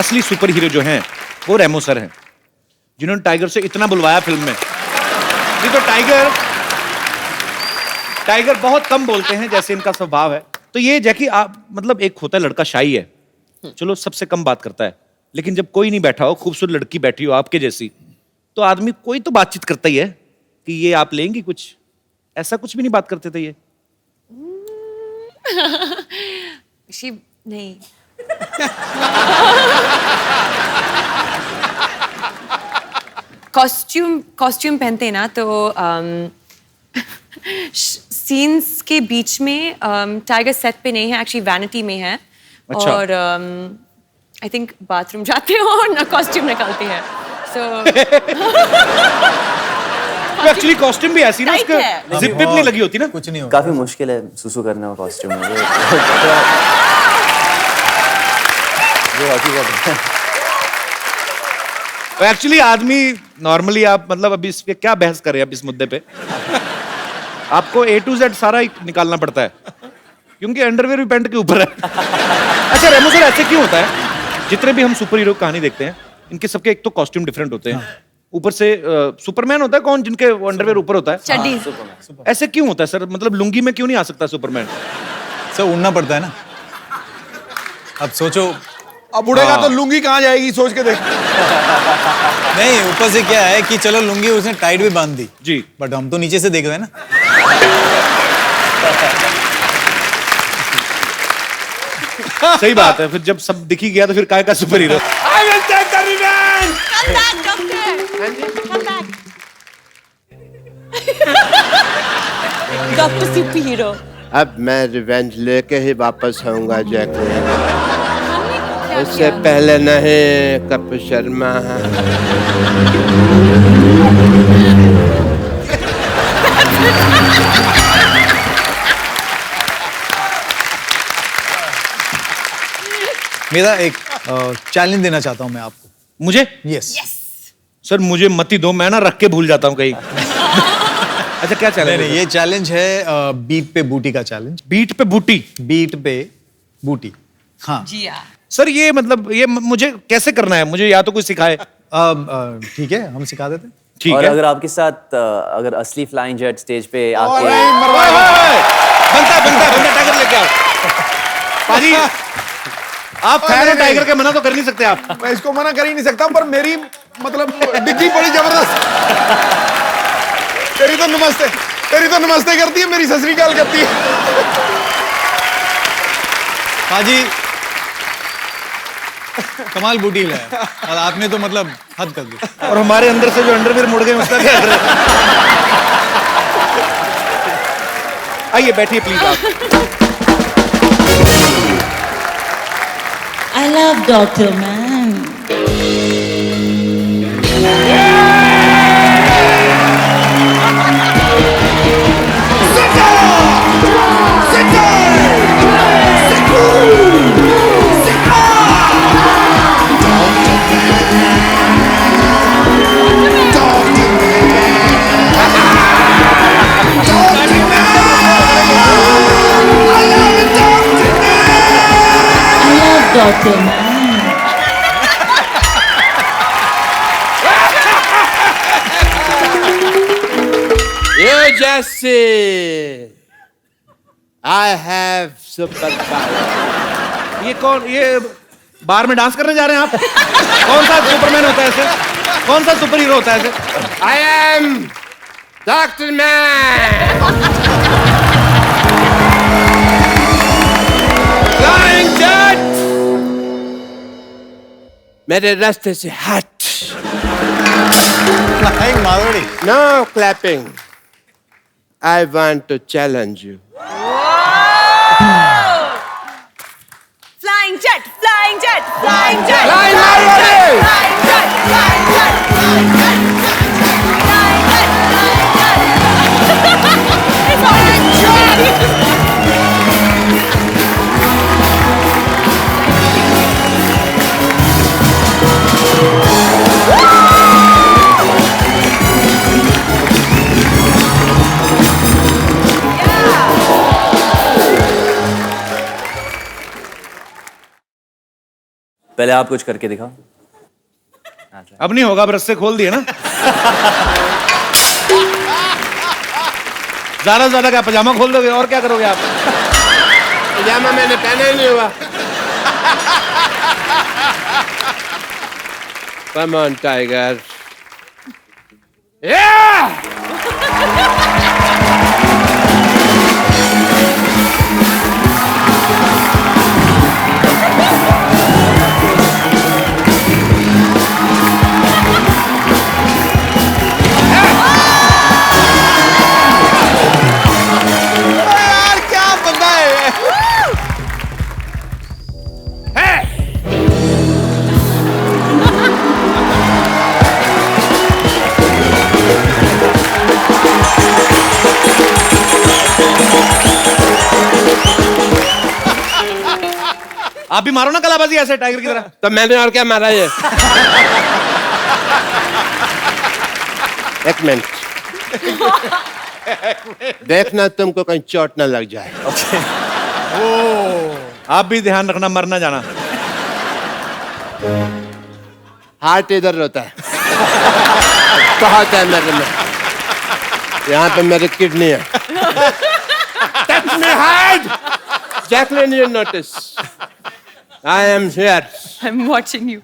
असली सुपर हीरो जो हैं वो रेमो सर हैं, जिन्होंने टाइगर से इतना बुलवाया फिल्म में। नहीं तो टाइगर बहुत कम बोलते हैं जैसे इनका स्वभाव है। तो ये जैकी आप मतलब एक होता है लड़का शाई है, चलो सबसे कम बात करता है, लेकिन जब कोई नहीं बैठा हो, खूबसूरत लड़की बैठी हो आपके जैसी, तो आदमी कोई तो बातचीत करता ही है कि ये आप लेंगी कुछ, ऐसा कुछ भी नहीं बात करते थे ये। नहीं। कॉस्ट्यूम पहनते हैं ना तो सीन्स के बीच में टाइगर सेट पे नहीं है, एक्चुअली वैनिटी में है। अच्छा। और आई थिंक बाथरूम जाते हो और ना कॉस्ट्यूम निकालते हैं, सो एक्चुअली कॉस्ट्यूम भी ऐसी ना, Tight उसका है। जिप विप नहीं लगी होती ना। कुछ नहीं होगा। काफी मुश्किल है सुसु करना कॉस्ट्यूम में। जो हकीकत है। एक्चुअली आदमी नॉर्मली आप मतलब अभी इस पे क्या बहस करें अब इस मुद्दे पे, आपको A to Z सारा ही निकालना पड़ता है, क्योंकि अंडरवेयर भी पैंट के ऊपर है। अच्छा रेमो सर, ऐसे क्यों होता है? जितने भी हम सुपर हीरो कहानी देखते हैं, इनके सबके एक तो कॉस्ट्यूम डिफरेंट होते हैं, ऊपर से सुपरमैन होता है कौन जिनके अंडरवेयर ऊपर होता है, चड्डी। ऐसे क्यों होता है सर? मतलब लुंगी में क्यों नहीं आ सकता सुपरमैन? सर उड़ना पड़ता है ना। अब सोचो, अब उड़ेगा तो लुंगी कहाँ जाएगी, सोच के देख। नहीं ऊपर से क्या है कि चलो लुंगी उसने टाइट भी बांध दी जी, बट हम तो नीचे से देख रहे हैं ना। सही बात है। फिर जब सब दिख ही गया तो फिर काय का super hero? Doctor super hero. अब मैं रिवेंज लेके ही वापस आऊंगा जैकी। उससे पहले नहीं, कपिल शर्मा। मेरा एक चैलेंज देना चाहता हूं मैं आपको। मुझे? यस। सर मुझे मत ही दो, मैं ना रख के भूल जाता हूँ कहीं। अच्छा क्या चैलेंज? नहीं, ये चैलेंज है बीट पे बूटी का चैलेंज। बीट पे बूटी? बीट पे बूटी, हाँ जी हाँ। सर ये मतलब ये मुझे कैसे करना है? मुझे या तो कोई सिखाए। ठीक है, हम सिखा देते हैं। ठीक और है। अगर आपके साथ अगर असली फ्लाइंग जेट स्टेज पे आके बंदा टाइगर लेके आओ। पाजी आप फैन हो टाइगर के, मना तो कर नहीं सकते आप। मैं इसको मना कर ही नहीं सकता, पर मेरी मतलब डिग्गी बड़ी जबरदस्त। तेरी तो नमस्ते करती है, मेरी सत श्री अकाल करती है। पाजी कमाल बूटी है और आपने तो मतलब हद कर दी। और हमारे अंदर से जो अंडरवेयर मुड़ गए उसका क्या करें? आइए बैठिए प्लीज आप। I love Dr. Man. Dr. Man. You Jesse, I have superpower. ये कौन? ये बार में डांस करने जा रहे हैं आप? कौन सा सुपरमैन होता है ऐसे? कौन सा सुपर हीरो होता है ऐसे? I am Dr. Man. Flying jet. मेरे रास्ते से हट। Flying Marodi. No clapping. I want to challenge you. Flying jet, flying jet, flying jet. Flying Marodi. Flying jet, flying jet, flying jet. Flying jet, flying jet. It's all a पहले आप कुछ करके दिखाओ। अब नहीं होगा, अब रस्से खोल दिए ना। ज्यादा से ज्यादा क्या पजामा खोल दोगे और क्या करोगे आप? पजामा मैंने पहना ही नहीं हुआ। Come on, Tiger. Yeah! यार क्या बंदा है ये? आप भी मारो ना कलाबाजी ऐसे टाइगर की तरह। तो मैंने और क्या मारा ये? एक मिनट, देखना तुमको कहीं चोट ना लग जाए। आप भी ध्यान रखना, मर ना जाना। हार्ट इधर रहता है। बहुत है मेरे में, यहाँ पे मेरी किडनी है। Touch me hard, Jacqueline. You notice? I am here. I'm watching you.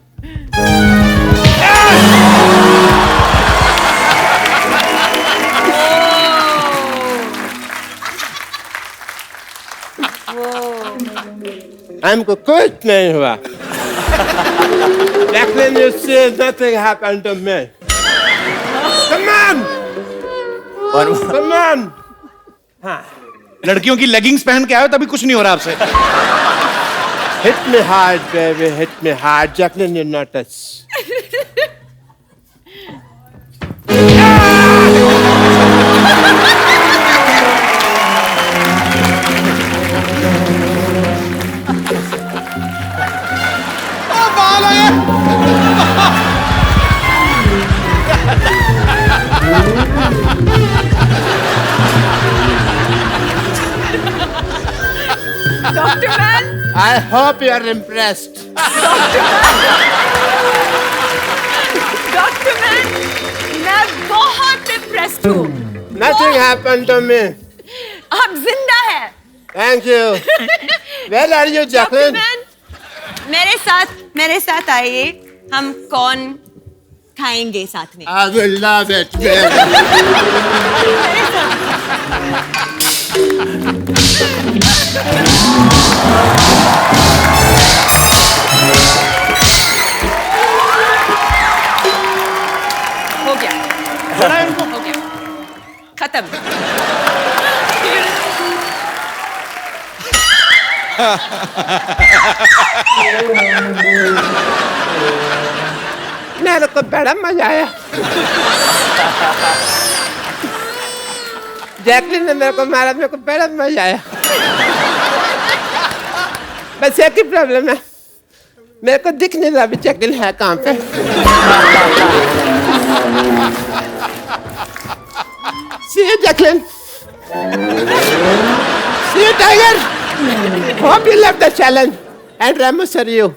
हमको कुछ नहीं हुआ। Jacqueline, you see, nothing happened to me. Come on, come on. लड़कियों की लेगिंग्स पहन के आए हो तभी कुछ नहीं हो रहा आपसे। Hit me hard, baby. Hit me hard. Jacqueline, you notice. Dr. Man, I hope you are impressed. Dr. Man, मैं बहुत impressed हूँ। Nothing happened to me. आप जिंदा हैं। Thank you. Where are you, Dr. Jacqueline? Man, मेरे साथ आइए, हम कौन खाएंगे साथ में। I will love it, baby. हो गया, हो गया, खत्म। मेरे को बड़ा मजा आया। जैकलिन ने मेरे को मारा, मेरे को बड़ा मजा आया। बस एक ही प्रॉब्लम है, मेरे को दिख नहीं रहा अभी जैकलिन है कहाँ पे। See you, Jacqueline. See you, Tiger. Hope you love the challenge. And Ramos, are you?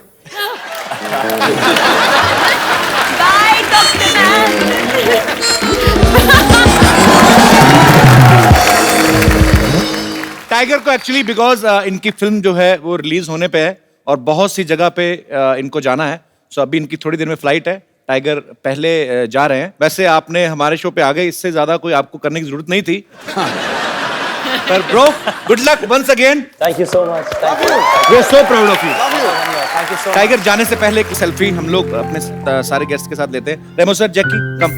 Bye, Dr. Man. Tiger को एक्चुअली बिकॉज इनकी फिल्म जो है वो रिलीज होने पे है और बहुत सी जगह पे इनको जाना है। सो अभी इनकी थोड़ी देर में फ्लाइट है। टाइगर पहले जा रहे हैं। वैसे आपने हमारे शो पे आ गए, इससे ज्यादा कोई आपको करने की जरूरत नहीं थी। पर bro, good luck once again. Thank you so much. We are so proud of you. Tiger जाने से पहले एक सेल्फी हम लोग अपने सारे गेस्ट के साथ लेते हैं। रेमो सर, जैकी कम।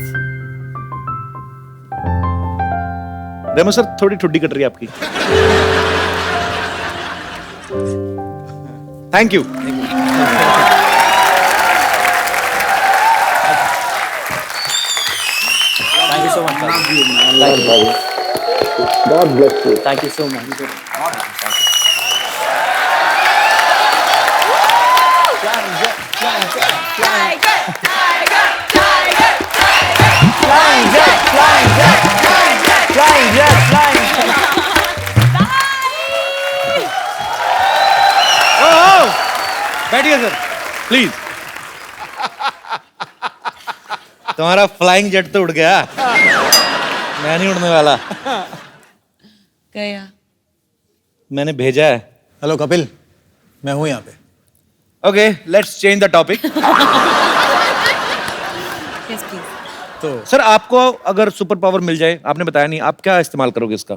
रेमो सर, थोड़ी ठुड्डी कट रही है आपकी। Thank you. Thank you so much. Thank you. God bless you. Thank you so much. बैठिए सर। प्लीज। तुम्हारा फ्लाइंग जेट तो उड़ गया, मैं नहीं उड़ने वाला। गया। मैंने भेजा है। हेलो कपिल, मैं हूं यहाँ पे। Okay, let's change the topic. Yes, please. तो सर, आपको अगर सुपर पावर मिल जाए, आपने बताया नहीं, आप क्या इस्तेमाल करोगे इसका?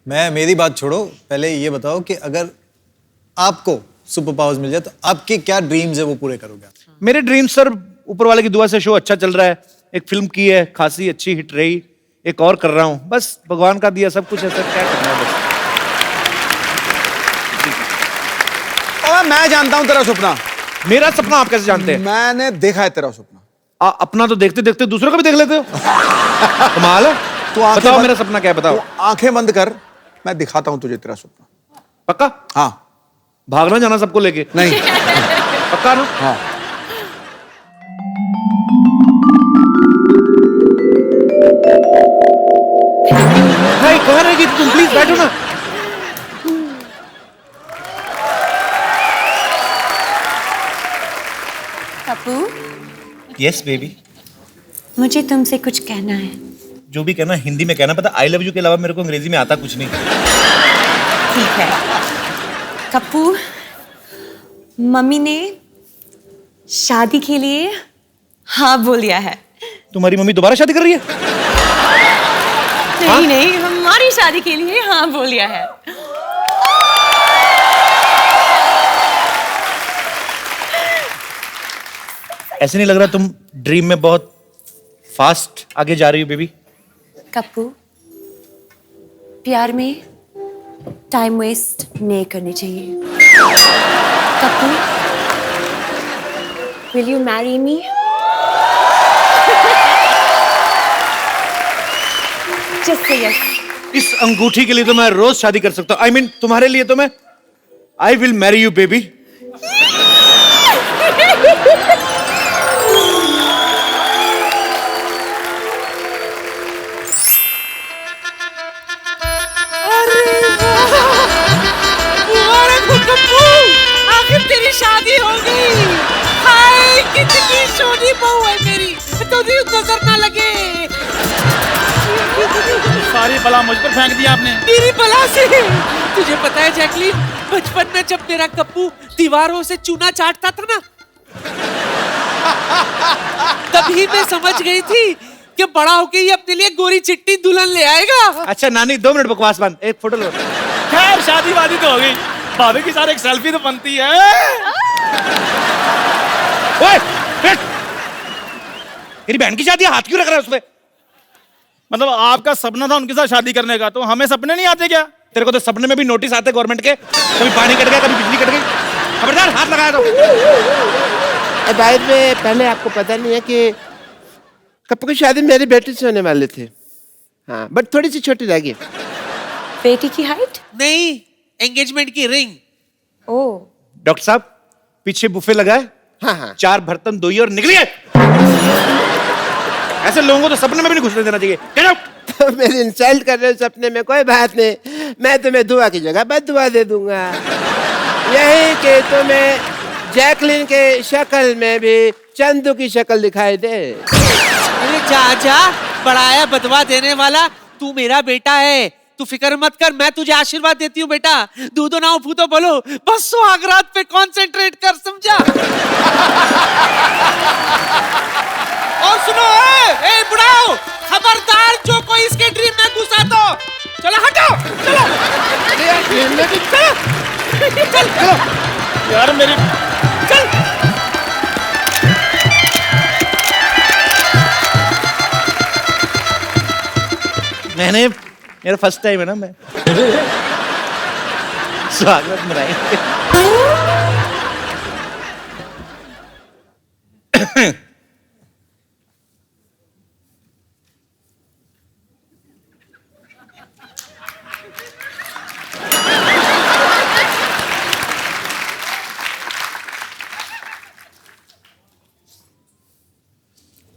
मेरी बात छोड़ो, पहले ये बताओ कि अगर आपको सुपर पावर्स मिल जाए तो आपके क्या ड्रीम्स है वो पूरे करोगे आप? मेरे ड्रीम सर, ऊपर वाले की दुआ से शो अच्छा चल रहा है, एक फिल्म की है, खासी अच्छी हिट रही, एक और कर रहा हूँ, बस भगवान का दिया सब कुछ है सर, क्या करना है बस। और मैं जानता हूं तेरा सपना। मेरा सपना आप कैसे जानते हैं? मैंने देखा है तेरा सपना। अपना तो देखते देखते दूसरों का भी देख लेते हो। कमाल है। तो आंखें बताओ बंद- मेरा सपना क्या है, बताओ। तो आंखें बंद कर, मैं दिखाता हूं तुझे तेरा सपना। पक्का? हाँ। भागना जाना सबको लेके? नहीं। पक्का ना? हाँ। भाई कहाँ रहेगी तुम, प्लीज बैठो ना। Pappu, yes baby. मुझे तुमसे कुछ कहना है। जो भी कहना हिंदी में कहना, पता आई लव यू के अलावा मेरे को अंग्रेजी में आता कुछ नहीं। ठीक है। कप्पू, मम्मी ने शादी के लिए हाँ बोल दिया है। तुम्हारी मम्मी दोबारा शादी कर रही है? नहीं नहीं, हमारी शादी के लिए हाँ बोल दिया है। ऐसे नहीं लग रहा तुम ड्रीम में बहुत फास्ट आगे जा रही हो बेबी? कप्पू, प्यार में टाइम वेस्ट नहीं करनी चाहिए। Kappu, will you marry me? Just say yes. इस अंगूठी के लिए तो मैं रोज शादी कर सकता हूँ। आई मीन तुम्हारे लिए तो मैं I will marry you baby. आखिर तेरी शादी हो गई। हाय कितनी सोनी बहू है मेरी, तो भी नजर ना लगे। सारी बला मुझ पर फेंक दिया आपने। मेरी बला से। तुझे पता है जैकलीन, बचपन में जब मेरा कप्पू दीवारों से चूना चाटता था ना, तभी मैं समझ गई थी कि बड़ा होके ये अपने लिए गोरी चिट्टी दुल्हन ले आएगा। अच्छा नानी 2 मिनट बकवास बंद, एक फोटो लो। खैर शादी वादी तो हो गई, भाभी के साथ एक सेल्फी तो बनती है। ओए, बैठ। तेरी बहन की शादी है, हाथ क्यों रख रहा है उसपे? मतलब आपका सपना था उनके साथ शादी करने का, तो हमें सपने नहीं आते क्या? तेरे को तो सपने में भी नोटिस आते गवर्नमेंट के, कभी पानी कट गया, कभी बिजली कट गई। खबरदार, हाथ लगाया तो। बाहर में पहले आपको पता नहीं है कि कप्पू की शादी मेरी बेटी से होने वाले थे। हाँ, बट थोड़ी सी छोटी रह गई। बेटी की हाइट? नहीं, एंगेजमेंट की रिंग। ओह। डॉक्टर साहब, पीछे बुफे लगा है। हाँ हाँ। 4 बर्तन धोइए और निकलिए। ऐसे लोगों को तो सपने में भी नहीं घुसने देना चाहिए। Get out! मेरी इंसल्ट कर रहे हो सपने में, कोई बात नहीं, मैं तुम्हें दुआ की जगह बद्दुआ दे दूंगा। यही कि तुम्हें जैकलिन के शक्ल में भी चंदू की शक्ल दिखाई दे। अरे जा जा, बड़ाया बदवा देने वाला, तू मेरा बेटा है, तू फिक्र मत कर, मैं तुझे आशीर्वाद देती हूँ बेटा। दूधो ना फूतो बोलो, बस सुहागरात पे कंसंट्रेट कर, समझा? और सुनो, ए बुढ़ाओ, खबरदार जो कोई इसके ड्रीम में घुसा तो चलो हटो, चलो चल चलो यार मेरी चल। मैंने मेरा फर्स्ट टाइम है ना, मैं स्वागत मनाएंगे।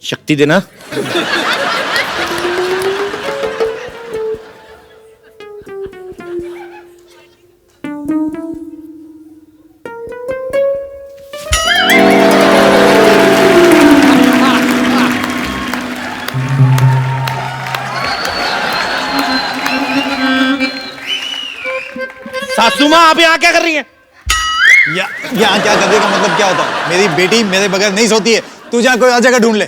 शक्ति देना। सुमा आप यहाँ क्या कर रही हैं? यहाँ क्या करने का मतलब क्या होता है? मेरी बेटी मेरे बगैर नहीं सोती है। तू जा कोई और जगह ढूंढ ले।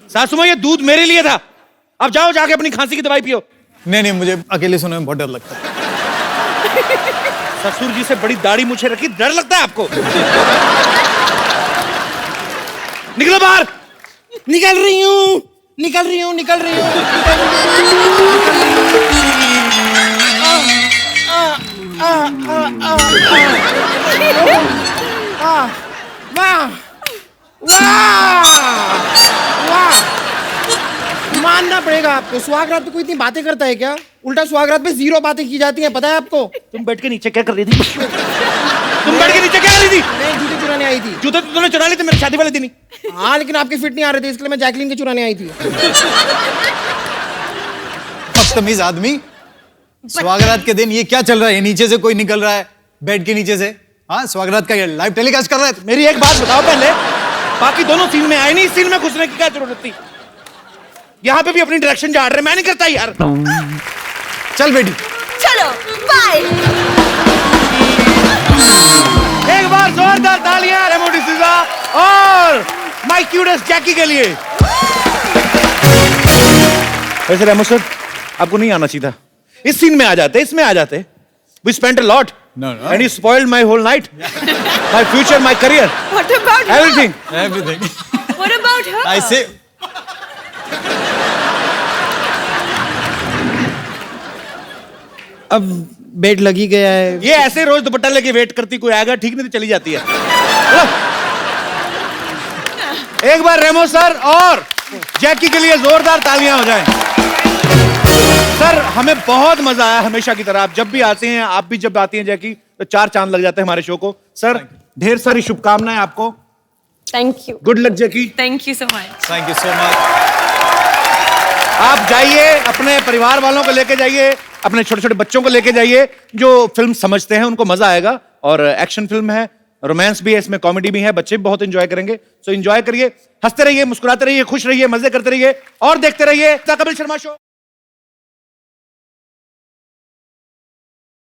सासू माँ ये दूध मेरे लिए था, अब जाओ जाके अपनी खांसी की दवाई पियो। नहीं नहीं, मुझे अकेले सोने में बहुत डर लगता है। ससुर जी से बड़ी दाढ़ी मुझे रखी, डर लगता है आपको? निकलो बाहर। निकल रही हूँ, निकल रही हूँ, निकल रही हूँ। वाह वाह, मानना पड़ेगा आपको। सुहागरात पे कोई इतनी बातें करता है क्या? उल्टा सुहागरात पे 0 बातें की जाती हैं, पता है आपको? तुम बैठ के नीचे क्या कर रही थी? तुम बैठ के नीचे क्या कर रही थी? मैं जूते चुराने आई थी। जूते तो तूने चुरा लिए थे मेरे शादी वाले दिन ही। हाँ, लेकिन आपके फिट नहीं आ रहे थे, इसलिए मैं जैकलीन के चुराने आई थी। बदतमीज आदमी। स्वागरात के दिन ये क्या चल रहा है? नीचे से कोई निकल रहा है बेड के नीचे से। हाँ, स्वागरात का लाइव टेलीकास्ट कर रहा है। मेरी एक बात बताओ पहले, बाकी दोनों सीन में आए नहीं, इस सीन में घुसने की क्या जरूरत थी? यहाँ पे भी अपनी डायरेक्शन झाड़ रहे, मैं नहीं करता यार। चल बेटी, चलो बाय। एक बार जोरदार तालियां रेमो डिसूजा और माय क्यूटेस्ट जैकी के लिए। वैसे रेमो सर, आपको नहीं आना चाहिए था। इस सीन में आ जाते, इसमें आ जाते। We spent a lot. No. And you spoiled my whole night. My future, my career. What about Everything. Everything. her? What about her? I say. अब बेड लगी गया है। ये ऐसे रोज दुपट्टा लेके वेट करती, कोई आएगा ठीक नहीं तो चली जाती है। एक बार रेमो सर और जैकी के लिए जोरदार तालियां हो जाएं। सर हमें बहुत मजा आया, हमेशा की तरह। आप जब भी आते हैं, आप भी जब आती हैं जैकी, तो 4 चांद लग जाते हैं हमारे शो को। सर ढेर सारी शुभकामनाएं आपको। Thank you. Good luck Jackie. Thank you so much. Thank you so much. आप जाइए, अपने परिवार वालों को लेके जाइए, अपने छोटे छोटे बच्चों को लेके जाइए जो फिल्म समझते हैं, उनको मजा आएगा। और एक्शन फिल्म है, रोमांस भी है, इसमें कॉमेडी भी है, बच्चे भी बहुत एंजॉय करेंगे। सो एंजॉय करिए, हंसते रहिए, मुस्कुराते रहिए, खुश रहिए, मजे करते रहिए और देखते रहिए द कपिल शर्मा शो।